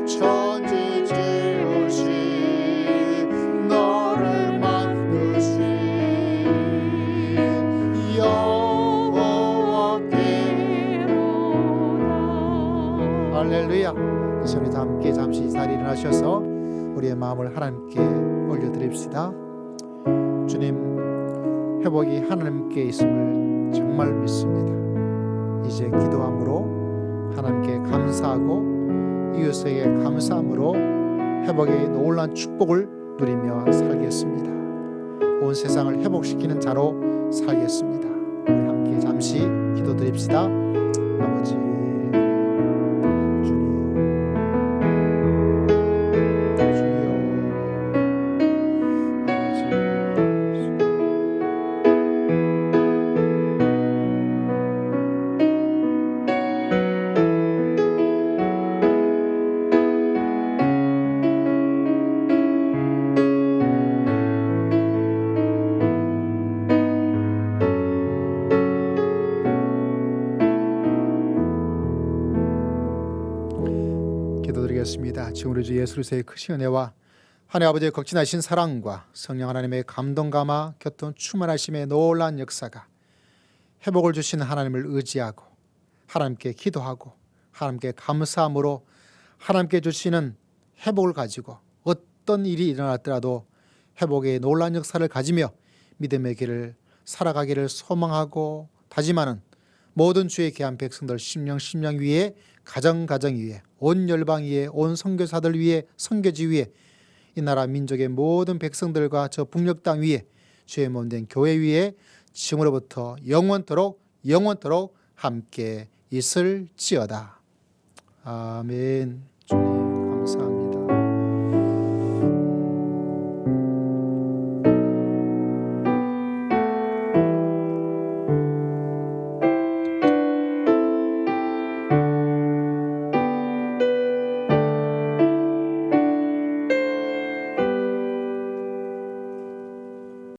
천지 지으신 너를 만드신 여호와께로다 할렐루야. 이제 우리 다 함께 잠시 이 자리에 일어나셔서 우리의 마음을 하나님께 올려드립시다. 주님 회복이 하나님께 있음을 정말 믿습니다. 이제 기도함으로 하나님께 감사하고 이웃에게 감사함으로 회복의 놀라운 축복을 누리며 살겠습니다. 온 세상을 회복시키는 자로 살겠습니다. 우리 함께 잠시 기도드립시다. 아버지 주님 주여 기도드리겠습니다. 지금 우리 주 예수 그리스도의 크신 은혜와 하나님 아버지의 극진하신 사랑과 성령 하나님의 감동감화 교통 충만하심의 놀라운 역사가 회복을 주시는 하나님을 의지하고 하나님께 기도하고 하나님께 감사함으로 하나님께 주시는 회복을 가지고 어떤 일이 일어났더라도 회복의 놀라운 역사를 가지며 믿음의 길을 살아가기를 소망하고 다짐하는 모든 주의 귀한 백성들 심령 위에 가정 위에 온 열방 위에 온 선교사들 위에 선교지 위에 이 나라 민족의 모든 백성들과 저 북녘 땅 위에 주의 몸된 교회 위에 지금으로부터 영원토록 함께 있을지어다. 아멘. 주님 감사합니다.